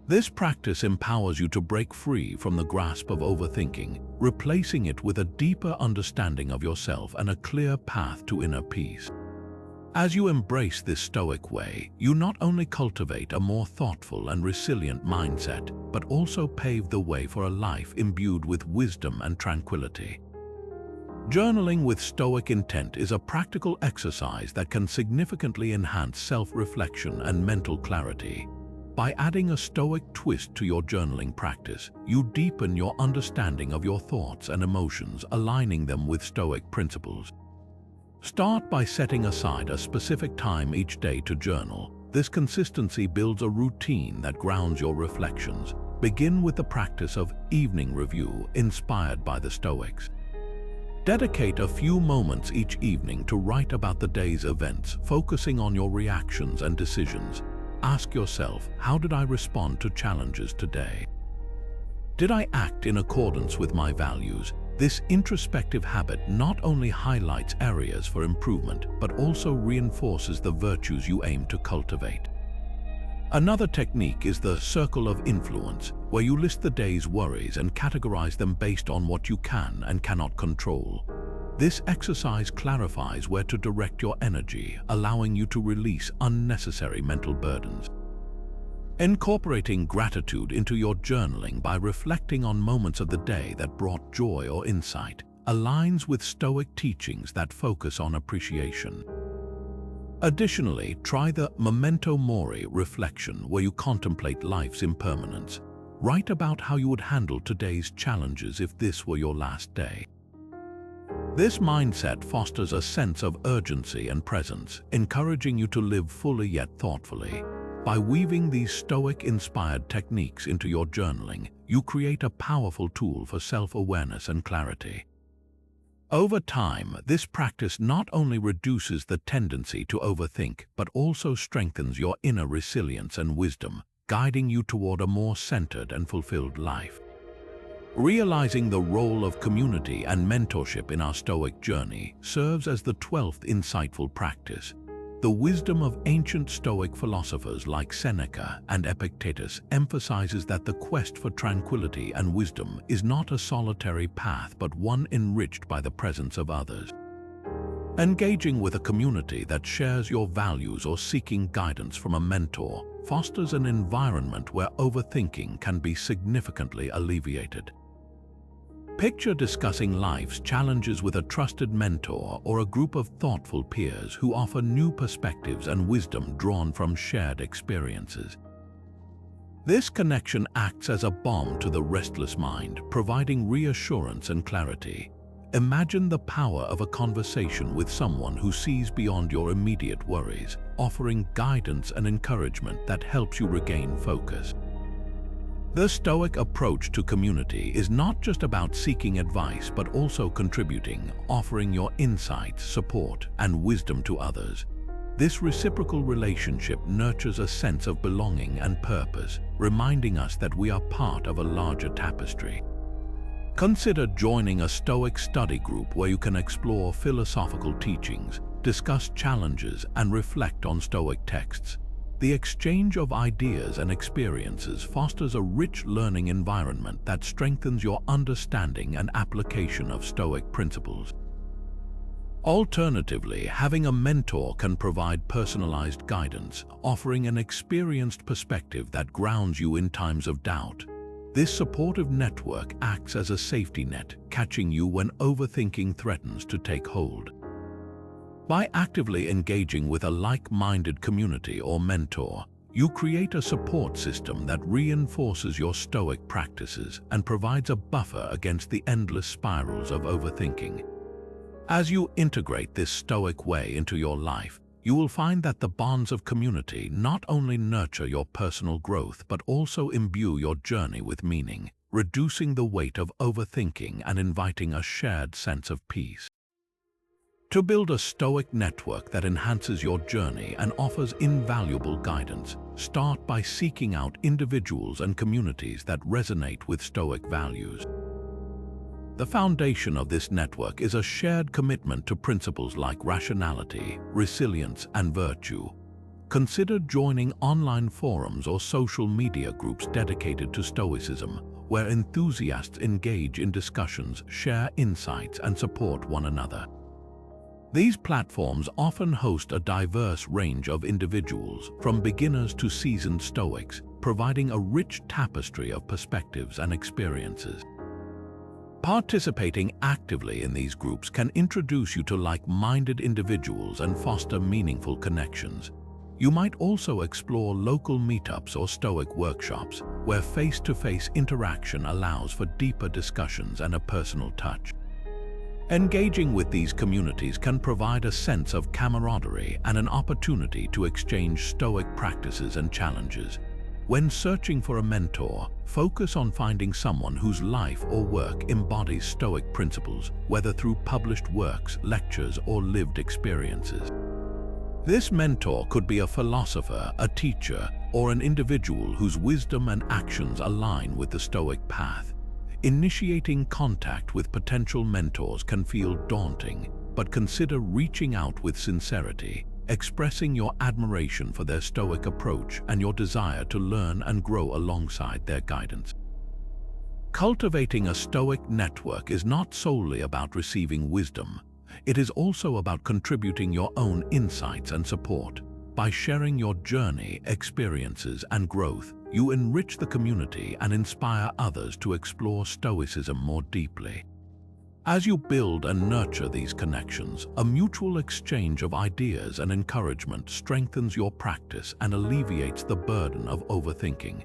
This practice empowers you to break free from the grasp of overthinking, replacing it with a deeper understanding of yourself and a clear path to inner peace. As you embrace this Stoic way, you not only cultivate a more thoughtful and resilient mindset, but also pave the way for a life imbued with wisdom and tranquility. Journaling with Stoic intent is a practical exercise that can significantly enhance self-reflection and mental clarity. By adding a Stoic twist to your journaling practice, you deepen your understanding of your thoughts and emotions, aligning them with Stoic principles. Start by setting aside a specific time each day to journal. This consistency builds a routine that grounds your reflections. Begin with the practice of evening review, inspired by the Stoics. Dedicate a few moments each evening to write about the day's events, focusing on your reactions and decisions. Ask yourself, how did I respond to challenges today? Did I act in accordance with my values? This introspective habit not only highlights areas for improvement, but also reinforces the virtues you aim to cultivate. Another technique is the circle of influence, where you list the day's worries and categorize them based on what you can and cannot control. This exercise clarifies where to direct your energy, allowing you to release unnecessary mental burdens. Incorporating gratitude into your journaling by reflecting on moments of the day that brought joy or insight aligns with Stoic teachings that focus on appreciation. Additionally, try the memento mori reflection, where you contemplate life's impermanence. Write about how you would handle today's challenges if this were your last day. This mindset fosters a sense of urgency and presence, encouraging you to live fully yet thoughtfully. By weaving these Stoic-inspired techniques into your journaling, you create a powerful tool for self-awareness and clarity. Over time, this practice not only reduces the tendency to overthink, but also strengthens your inner resilience and wisdom, guiding you toward a more centered and fulfilled life. Realizing the role of community and mentorship in our Stoic journey serves as the 12th insightful practice. The wisdom of ancient Stoic philosophers like Seneca and Epictetus emphasizes that the quest for tranquility and wisdom is not a solitary path but one enriched by the presence of others. Engaging with a community that shares your values or seeking guidance from a mentor fosters an environment where overthinking can be significantly alleviated. Picture discussing life's challenges with a trusted mentor or a group of thoughtful peers who offer new perspectives and wisdom drawn from shared experiences. This connection acts as a balm to the restless mind, providing reassurance and clarity. Imagine the power of a conversation with someone who sees beyond your immediate worries, offering guidance and encouragement that helps you regain focus. The Stoic approach to community is not just about seeking advice but also contributing, offering your insights, support, and wisdom to others. This reciprocal relationship nurtures a sense of belonging and purpose, reminding us that we are part of a larger tapestry. Consider joining a Stoic study group where you can explore philosophical teachings, discuss challenges, and reflect on Stoic texts. The exchange of ideas and experiences fosters a rich learning environment that strengthens your understanding and application of Stoic principles. Alternatively, having a mentor can provide personalized guidance, offering an experienced perspective that grounds you in times of doubt. This supportive network acts as a safety net, catching you when overthinking threatens to take hold. By actively engaging with a like-minded community or mentor, you create a support system that reinforces your Stoic practices and provides a buffer against the endless spirals of overthinking. As you integrate this Stoic way into your life, you will find that the bonds of community not only nurture your personal growth but also imbue your journey with meaning, reducing the weight of overthinking and inviting a shared sense of peace. To build a Stoic network that enhances your journey and offers invaluable guidance, start by seeking out individuals and communities that resonate with Stoic values. The foundation of this network is a shared commitment to principles like rationality, resilience, and virtue. Consider joining online forums or social media groups dedicated to Stoicism, where enthusiasts engage in discussions, share insights, and support one another. These platforms often host a diverse range of individuals, from beginners to seasoned Stoics, providing a rich tapestry of perspectives and experiences. Participating actively in these groups can introduce you to like-minded individuals and foster meaningful connections. You might also explore local meetups or Stoic workshops, where face-to-face interaction allows for deeper discussions and a personal touch. Engaging with these communities can provide a sense of camaraderie and an opportunity to exchange Stoic practices and challenges. When searching for a mentor, focus on finding someone whose life or work embodies Stoic principles, whether through published works, lectures, or lived experiences. This mentor could be a philosopher, a teacher, or an individual whose wisdom and actions align with the Stoic path. Initiating contact with potential mentors can feel daunting, but consider reaching out with sincerity, expressing your admiration for their Stoic approach and your desire to learn and grow alongside their guidance. Cultivating a Stoic network is not solely about receiving wisdom. It is also about contributing your own insights and support. By sharing your journey, experiences, and growth, you enrich the community and inspire others to explore Stoicism more deeply. As you build and nurture these connections, a mutual exchange of ideas and encouragement strengthens your practice and alleviates the burden of overthinking.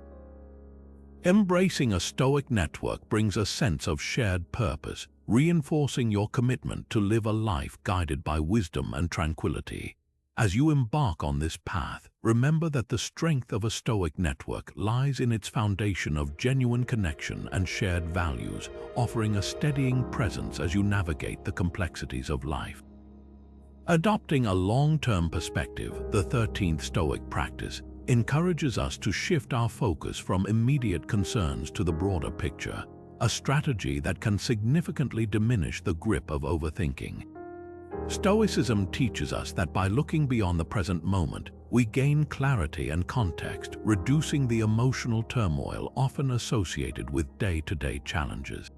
Embracing a Stoic network brings a sense of shared purpose, reinforcing your commitment to live a life guided by wisdom and tranquility. As you embark on this path, remember that the strength of a Stoic network lies in its foundation of genuine connection and shared values, offering a steadying presence as you navigate the complexities of life. Adopting a long-term perspective, the 13th Stoic practice, encourages us to shift our focus from immediate concerns to the broader picture, a strategy that can significantly diminish the grip of overthinking. Stoicism teaches us that by looking beyond the present moment, we gain clarity and context, reducing the emotional turmoil often associated with day-to-day challenges.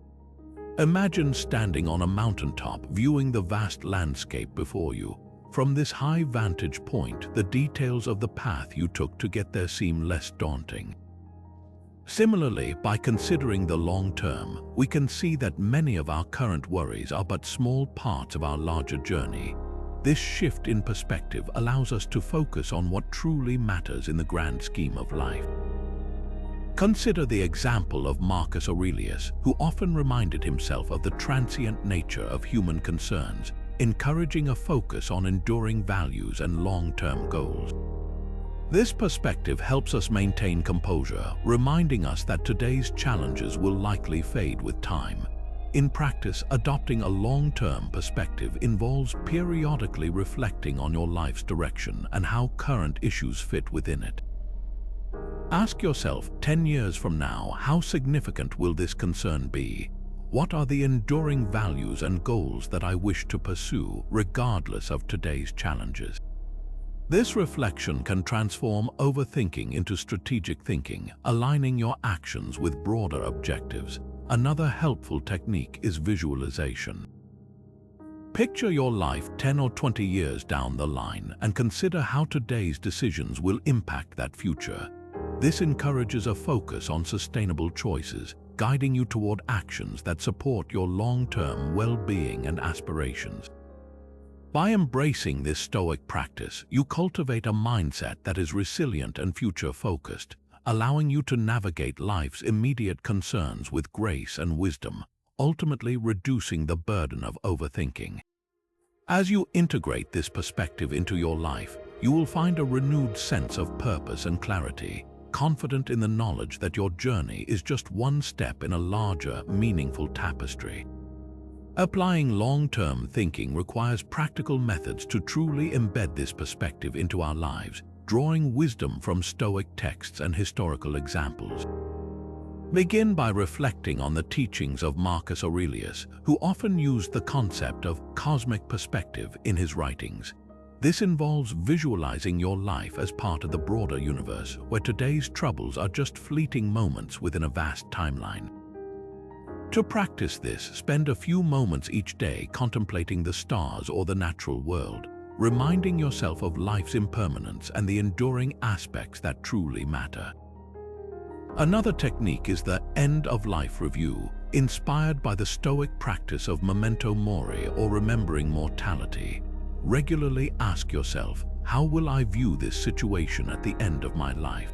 Imagine standing on a mountaintop viewing the vast landscape before you. From this high vantage point, the details of the path you took to get there seem less daunting. Similarly, by considering the long term, we can see that many of our current worries are but small parts of our larger journey. This shift in perspective allows us to focus on what truly matters in the grand scheme of life. Consider the example of Marcus Aurelius, who often reminded himself of the transient nature of human concerns, encouraging a focus on enduring values and long-term goals. This perspective helps us maintain composure, reminding us that today's challenges will likely fade with time. In practice, adopting a long-term perspective involves periodically reflecting on your life's direction and how current issues fit within it. Ask yourself, 10 years from now, how significant will this concern be? What are the enduring values and goals that I wish to pursue, regardless of today's challenges? This reflection can transform overthinking into strategic thinking, aligning your actions with broader objectives. Another helpful technique is visualization. Picture your life 10 or 20 years down the line and consider how today's decisions will impact that future. This encourages a focus on sustainable choices, guiding you toward actions that support your long-term well-being and aspirations. By embracing this Stoic practice, you cultivate a mindset that is resilient and future-focused, allowing you to navigate life's immediate concerns with grace and wisdom, ultimately reducing the burden of overthinking. As you integrate this perspective into your life, you will find a renewed sense of purpose and clarity, confident in the knowledge that your journey is just one step in a larger, meaningful tapestry. Applying long-term thinking requires practical methods to truly embed this perspective into our lives, drawing wisdom from Stoic texts and historical examples. Begin by reflecting on the teachings of Marcus Aurelius, who often used the concept of cosmic perspective in his writings. This involves visualizing your life as part of the broader universe, where today's troubles are just fleeting moments within a vast timeline. To practice this, spend a few moments each day contemplating the stars or the natural world, reminding yourself of life's impermanence and the enduring aspects that truly matter. Another technique is the end-of-life review, inspired by the Stoic practice of memento mori or remembering mortality. Regularly ask yourself, how will I view this situation at the end of my life?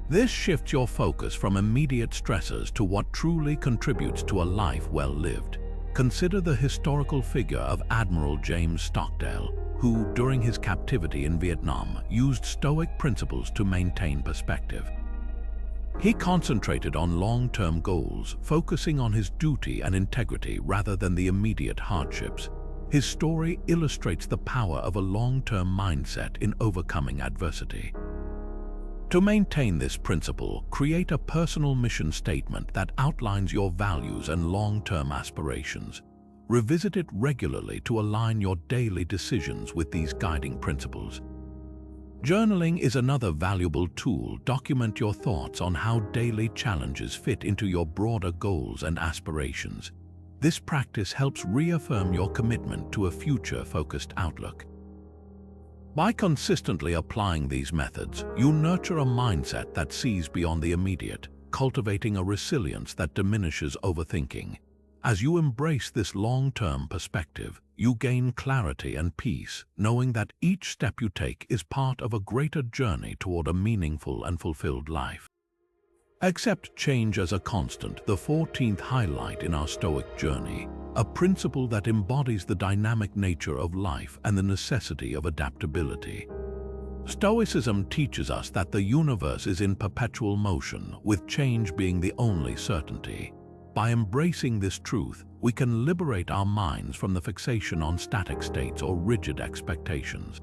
This shifts your focus from immediate stressors to what truly contributes to a life well lived. Consider the historical figure of Admiral James Stockdale, who, during his captivity in Vietnam, used Stoic principles to maintain perspective. He concentrated on long-term goals, focusing on his duty and integrity rather than the immediate hardships. His story illustrates the power of a long-term mindset in overcoming adversity. To maintain this principle, create a personal mission statement that outlines your values and long-term aspirations. Revisit it regularly to align your daily decisions with these guiding principles. Journaling is another valuable tool. Document your thoughts on how daily challenges fit into your broader goals and aspirations. This practice helps reaffirm your commitment to a future-focused outlook. By consistently applying these methods, you nurture a mindset that sees beyond the immediate, cultivating a resilience that diminishes overthinking. As you embrace this long-term perspective, you gain clarity and peace, knowing that each step you take is part of a greater journey toward a meaningful and fulfilled life. Accept change as a constant, the 14th highlight in our Stoic journey, a principle that embodies the dynamic nature of life and the necessity of adaptability. Stoicism teaches us that the universe is in perpetual motion, with change being the only certainty. By embracing this truth, we can liberate our minds from the fixation on static states or rigid expectations.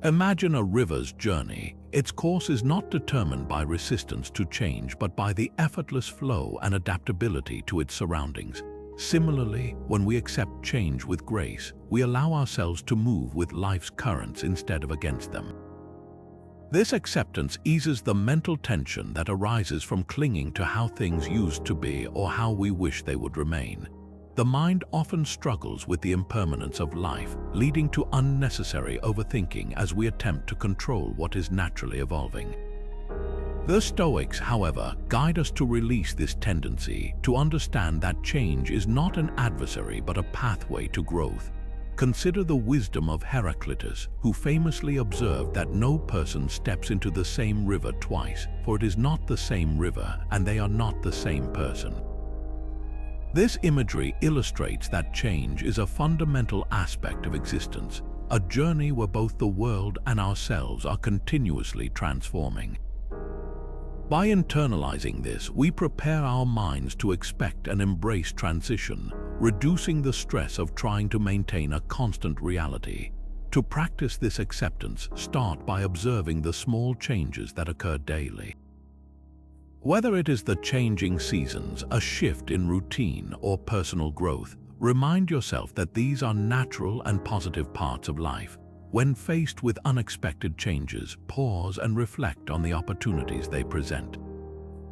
Imagine a river's journey. Its course is not determined by resistance to change, but by the effortless flow and adaptability to its surroundings. Similarly, when we accept change with grace, we allow ourselves to move with life's currents instead of against them. This acceptance eases the mental tension that arises from clinging to how things used to be or how we wish they would remain. The mind often struggles with the impermanence of life, leading to unnecessary overthinking as we attempt to control what is naturally evolving. The Stoics, however, guide us to release this tendency, to understand that change is not an adversary but a pathway to growth. Consider the wisdom of Heraclitus, who famously observed that no person steps into the same river twice, for it is not the same river and they are not the same person. This imagery illustrates that change is a fundamental aspect of existence, a journey where both the world and ourselves are continuously transforming. By internalizing this, we prepare our minds to expect and embrace transition, reducing the stress of trying to maintain a constant reality. To practice this acceptance, start by observing the small changes that occur daily. Whether it is the changing seasons, a shift in routine, or personal growth, remind yourself that these are natural and positive parts of life. When faced with unexpected changes, pause and reflect on the opportunities they present.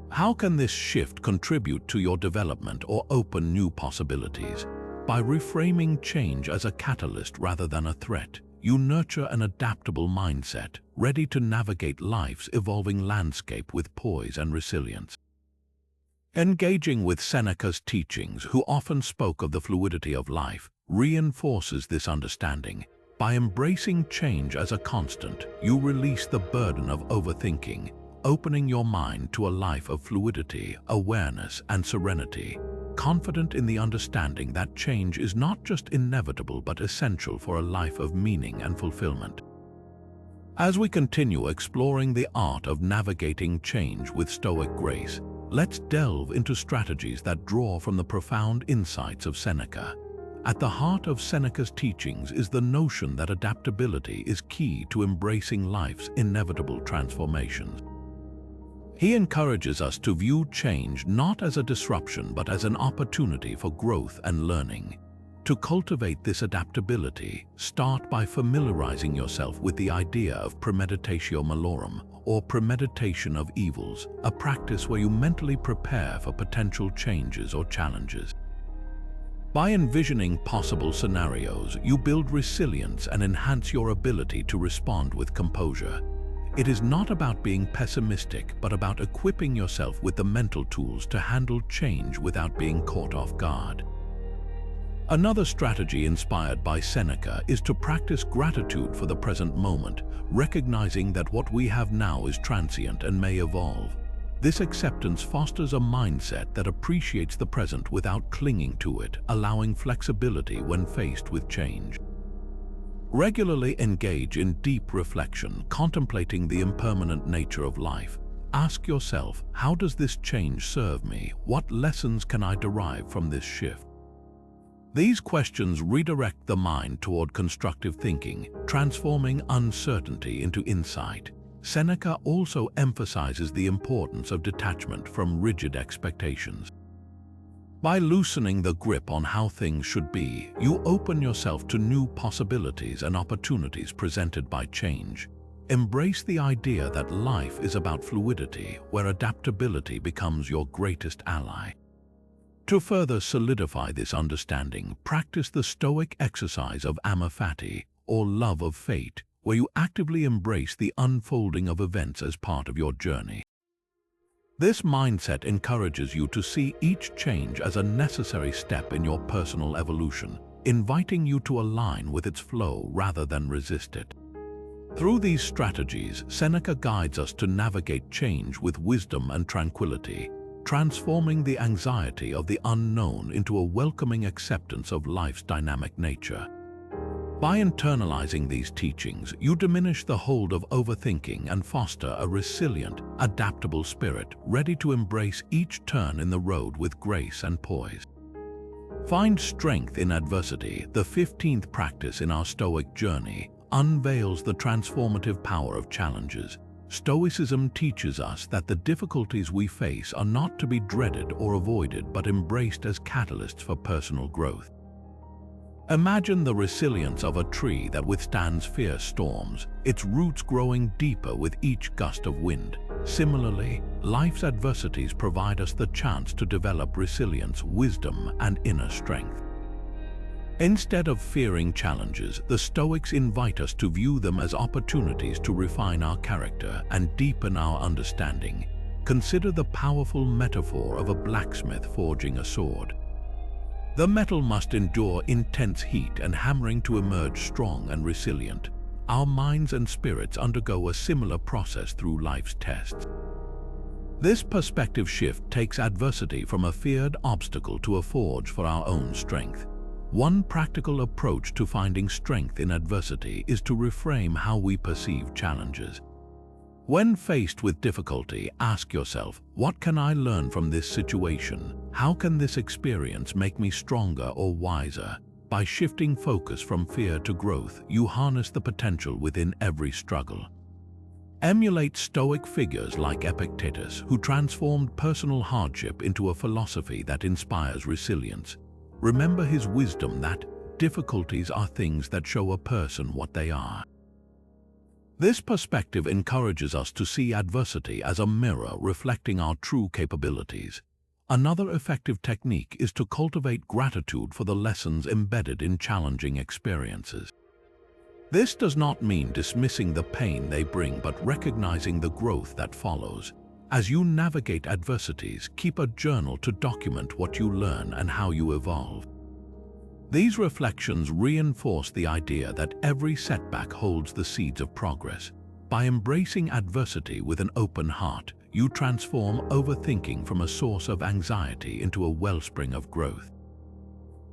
How can this shift contribute to your development or open new possibilities? By reframing change as a catalyst rather than a threat, you nurture an adaptable mindset, ready to navigate life's evolving landscape with poise and resilience. Engaging with Seneca's teachings, who often spoke of the fluidity of life, reinforces this understanding. By embracing change as a constant, you release the burden of overthinking, opening your mind to a life of fluidity, awareness, and serenity, confident in the understanding that change is not just inevitable but essential for a life of meaning and fulfillment. As we continue exploring the art of navigating change with Stoic grace, let's delve into strategies that draw from the profound insights of Seneca. At the heart of Seneca's teachings is the notion that adaptability is key to embracing life's inevitable transformations. He encourages us to view change not as a disruption but as an opportunity for growth and learning. To cultivate this adaptability, start by familiarizing yourself with the idea of premeditatio malorum, or premeditation of evils, a practice where you mentally prepare for potential changes or challenges. By envisioning possible scenarios, you build resilience and enhance your ability to respond with composure. It is not about being pessimistic, but about equipping yourself with the mental tools to handle change without being caught off guard. Another strategy inspired by Seneca is to practice gratitude for the present moment, recognizing that what we have now is transient and may evolve. This acceptance fosters a mindset that appreciates the present without clinging to it, allowing flexibility when faced with change. Regularly engage in deep reflection, contemplating the impermanent nature of life. Ask yourself, how does this change serve me? What lessons can I derive from this shift? These questions redirect the mind toward constructive thinking, transforming uncertainty into insight. Seneca also emphasizes the importance of detachment from rigid expectations. By loosening the grip on how things should be, you open yourself to new possibilities and opportunities presented by change. Embrace the idea that life is about fluidity, where adaptability becomes your greatest ally. To further solidify this understanding, practice the Stoic exercise of amor fati, or love of fate, where you actively embrace the unfolding of events as part of your journey. This mindset encourages you to see each change as a necessary step in your personal evolution, inviting you to align with its flow rather than resist it. Through these strategies, Seneca guides us to navigate change with wisdom and tranquility, transforming the anxiety of the unknown into a welcoming acceptance of life's dynamic nature. By internalizing these teachings, you diminish the hold of overthinking and foster a resilient, adaptable spirit ready to embrace each turn in the road with grace and poise. Find strength in adversity. The 15th practice in our Stoic journey unveils the transformative power of challenges. Stoicism teaches us that the difficulties we face are not to be dreaded or avoided but embraced as catalysts for personal growth. Imagine the resilience of a tree that withstands fierce storms, its roots growing deeper with each gust of wind. Similarly, life's adversities provide us the chance to develop resilience, wisdom, and inner strength. Instead of fearing challenges, the Stoics invite us to view them as opportunities to refine our character and deepen our understanding. Consider the powerful metaphor of a blacksmith forging a sword. The metal must endure intense heat and hammering to emerge strong and resilient. Our minds and spirits undergo a similar process through life's tests. This perspective shift takes adversity from a feared obstacle to a forge for our own strength. One practical approach to finding strength in adversity is to reframe how we perceive challenges. When faced with difficulty, ask yourself, what can I learn from this situation? How can this experience make me stronger or wiser? By shifting focus from fear to growth, you harness the potential within every struggle. Emulate Stoic figures like Epictetus, who transformed personal hardship into a philosophy that inspires resilience. Remember his wisdom that difficulties are things that show a person what they are. This perspective encourages us to see adversity as a mirror reflecting our true capabilities. Another effective technique is to cultivate gratitude for the lessons embedded in challenging experiences. This does not mean dismissing the pain they bring, but recognizing the growth that follows. As you navigate adversities, keep a journal to document what you learn and how you evolve. These reflections reinforce the idea that every setback holds the seeds of progress. By embracing adversity with an open heart, you transform overthinking from a source of anxiety into a wellspring of growth.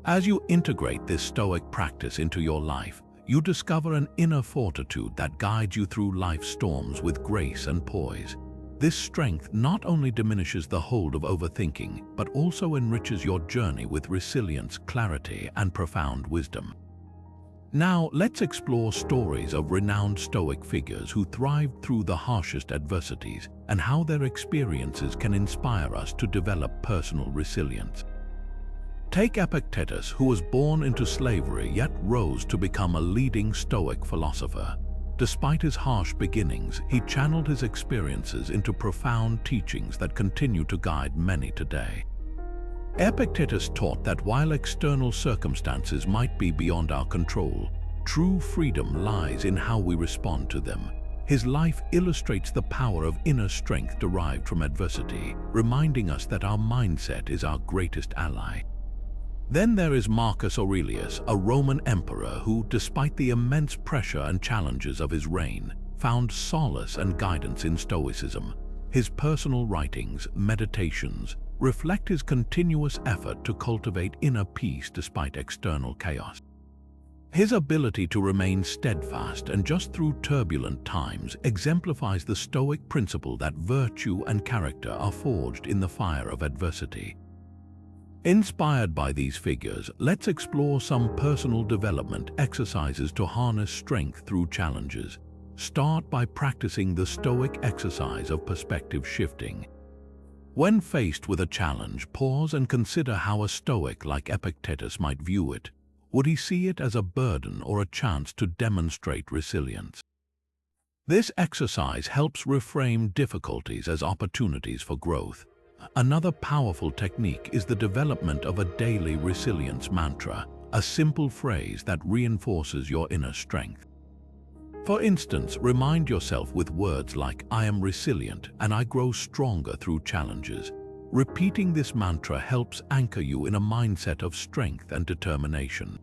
As you integrate this Stoic practice into your life, you discover an inner fortitude that guides you through life's storms with grace and poise. This strength not only diminishes the hold of overthinking, but also enriches your journey with resilience, clarity, and profound wisdom. Now, let's explore stories of renowned Stoic figures who thrived through the harshest adversities and how their experiences can inspire us to develop personal resilience. Take Epictetus, who was born into slavery yet rose to become a leading Stoic philosopher. Despite his harsh beginnings, he channeled his experiences into profound teachings that continue to guide many today. Epictetus taught that while external circumstances might be beyond our control, true freedom lies in how we respond to them. His life illustrates the power of inner strength derived from adversity, reminding us that our mindset is our greatest ally. Then there is Marcus Aurelius, a Roman emperor who, despite the immense pressure and challenges of his reign, found solace and guidance in Stoicism. His personal writings, meditations, reflect his continuous effort to cultivate inner peace despite external chaos. His ability to remain steadfast and just through turbulent times exemplifies the Stoic principle that virtue and character are forged in the fire of adversity. Inspired by these figures, let's explore some personal development exercises to harness strength through challenges. Start by practicing the Stoic exercise of perspective shifting. When faced with a challenge, pause and consider how a Stoic like Epictetus might view it. Would he see it as a burden or a chance to demonstrate resilience? This exercise helps reframe difficulties as opportunities for growth. Another powerful technique is the development of a daily resilience mantra, a simple phrase that reinforces your inner strength. For instance, remind yourself with words like, "I am resilient and I grow stronger through challenges." Repeating this mantra helps anchor you in a mindset of strength and determination.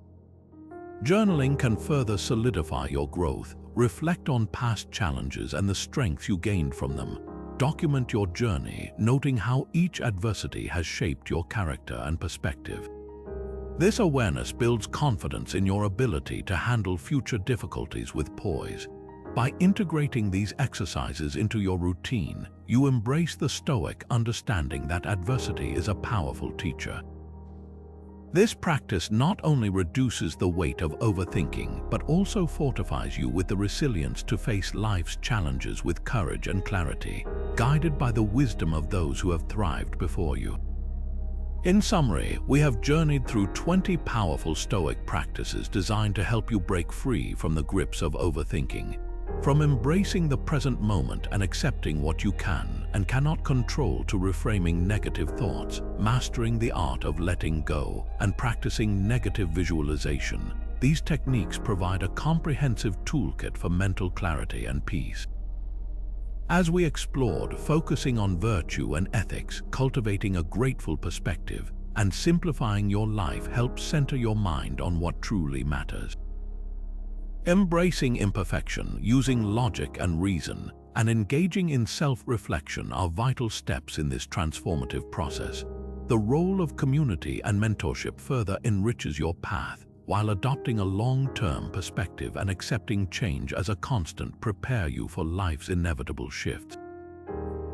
Journaling can further solidify your growth. Reflect on past challenges and the strengths you gained from them. Document your journey, noting how each adversity has shaped your character and perspective. This awareness builds confidence in your ability to handle future difficulties with poise. By integrating these exercises into your routine, you embrace the Stoic understanding that adversity is a powerful teacher. This practice not only reduces the weight of overthinking, but also fortifies you with the resilience to face life's challenges with courage and clarity, guided by the wisdom of those who have thrived before you. In summary, we have journeyed through 20 powerful Stoic practices designed to help you break free from the grips of overthinking. From embracing the present moment and accepting what you can and cannot control to reframing negative thoughts, mastering the art of letting go, and practicing negative visualization, these techniques provide a comprehensive toolkit for mental clarity and peace. As we explored focusing on virtue and ethics, cultivating a grateful perspective, and simplifying your life helps center your mind on what truly matters. Embracing imperfection, using logic and reason, and engaging in self-reflection are vital steps in this transformative process. The role of community and mentorship further enriches your path, while adopting a long-term perspective and accepting change as a constant prepare you for life's inevitable shifts.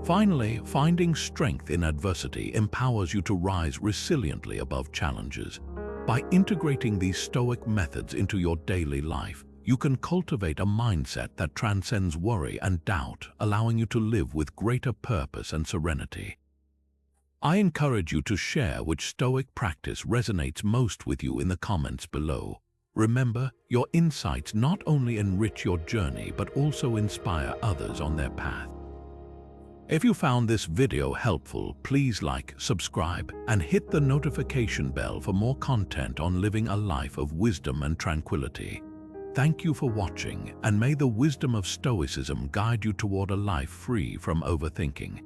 Finally, finding strength in adversity empowers you to rise resiliently above challenges. By integrating these Stoic methods into your daily life, you can cultivate a mindset that transcends worry and doubt, allowing you to live with greater purpose and serenity. I encourage you to share which Stoic practice resonates most with you in the comments below. Remember, your insights not only enrich your journey but also inspire others on their path. If you found this video helpful, please like, subscribe, and hit the notification bell for more content on living a life of wisdom and tranquility. Thank you for watching, and may the wisdom of Stoicism guide you toward a life free from overthinking.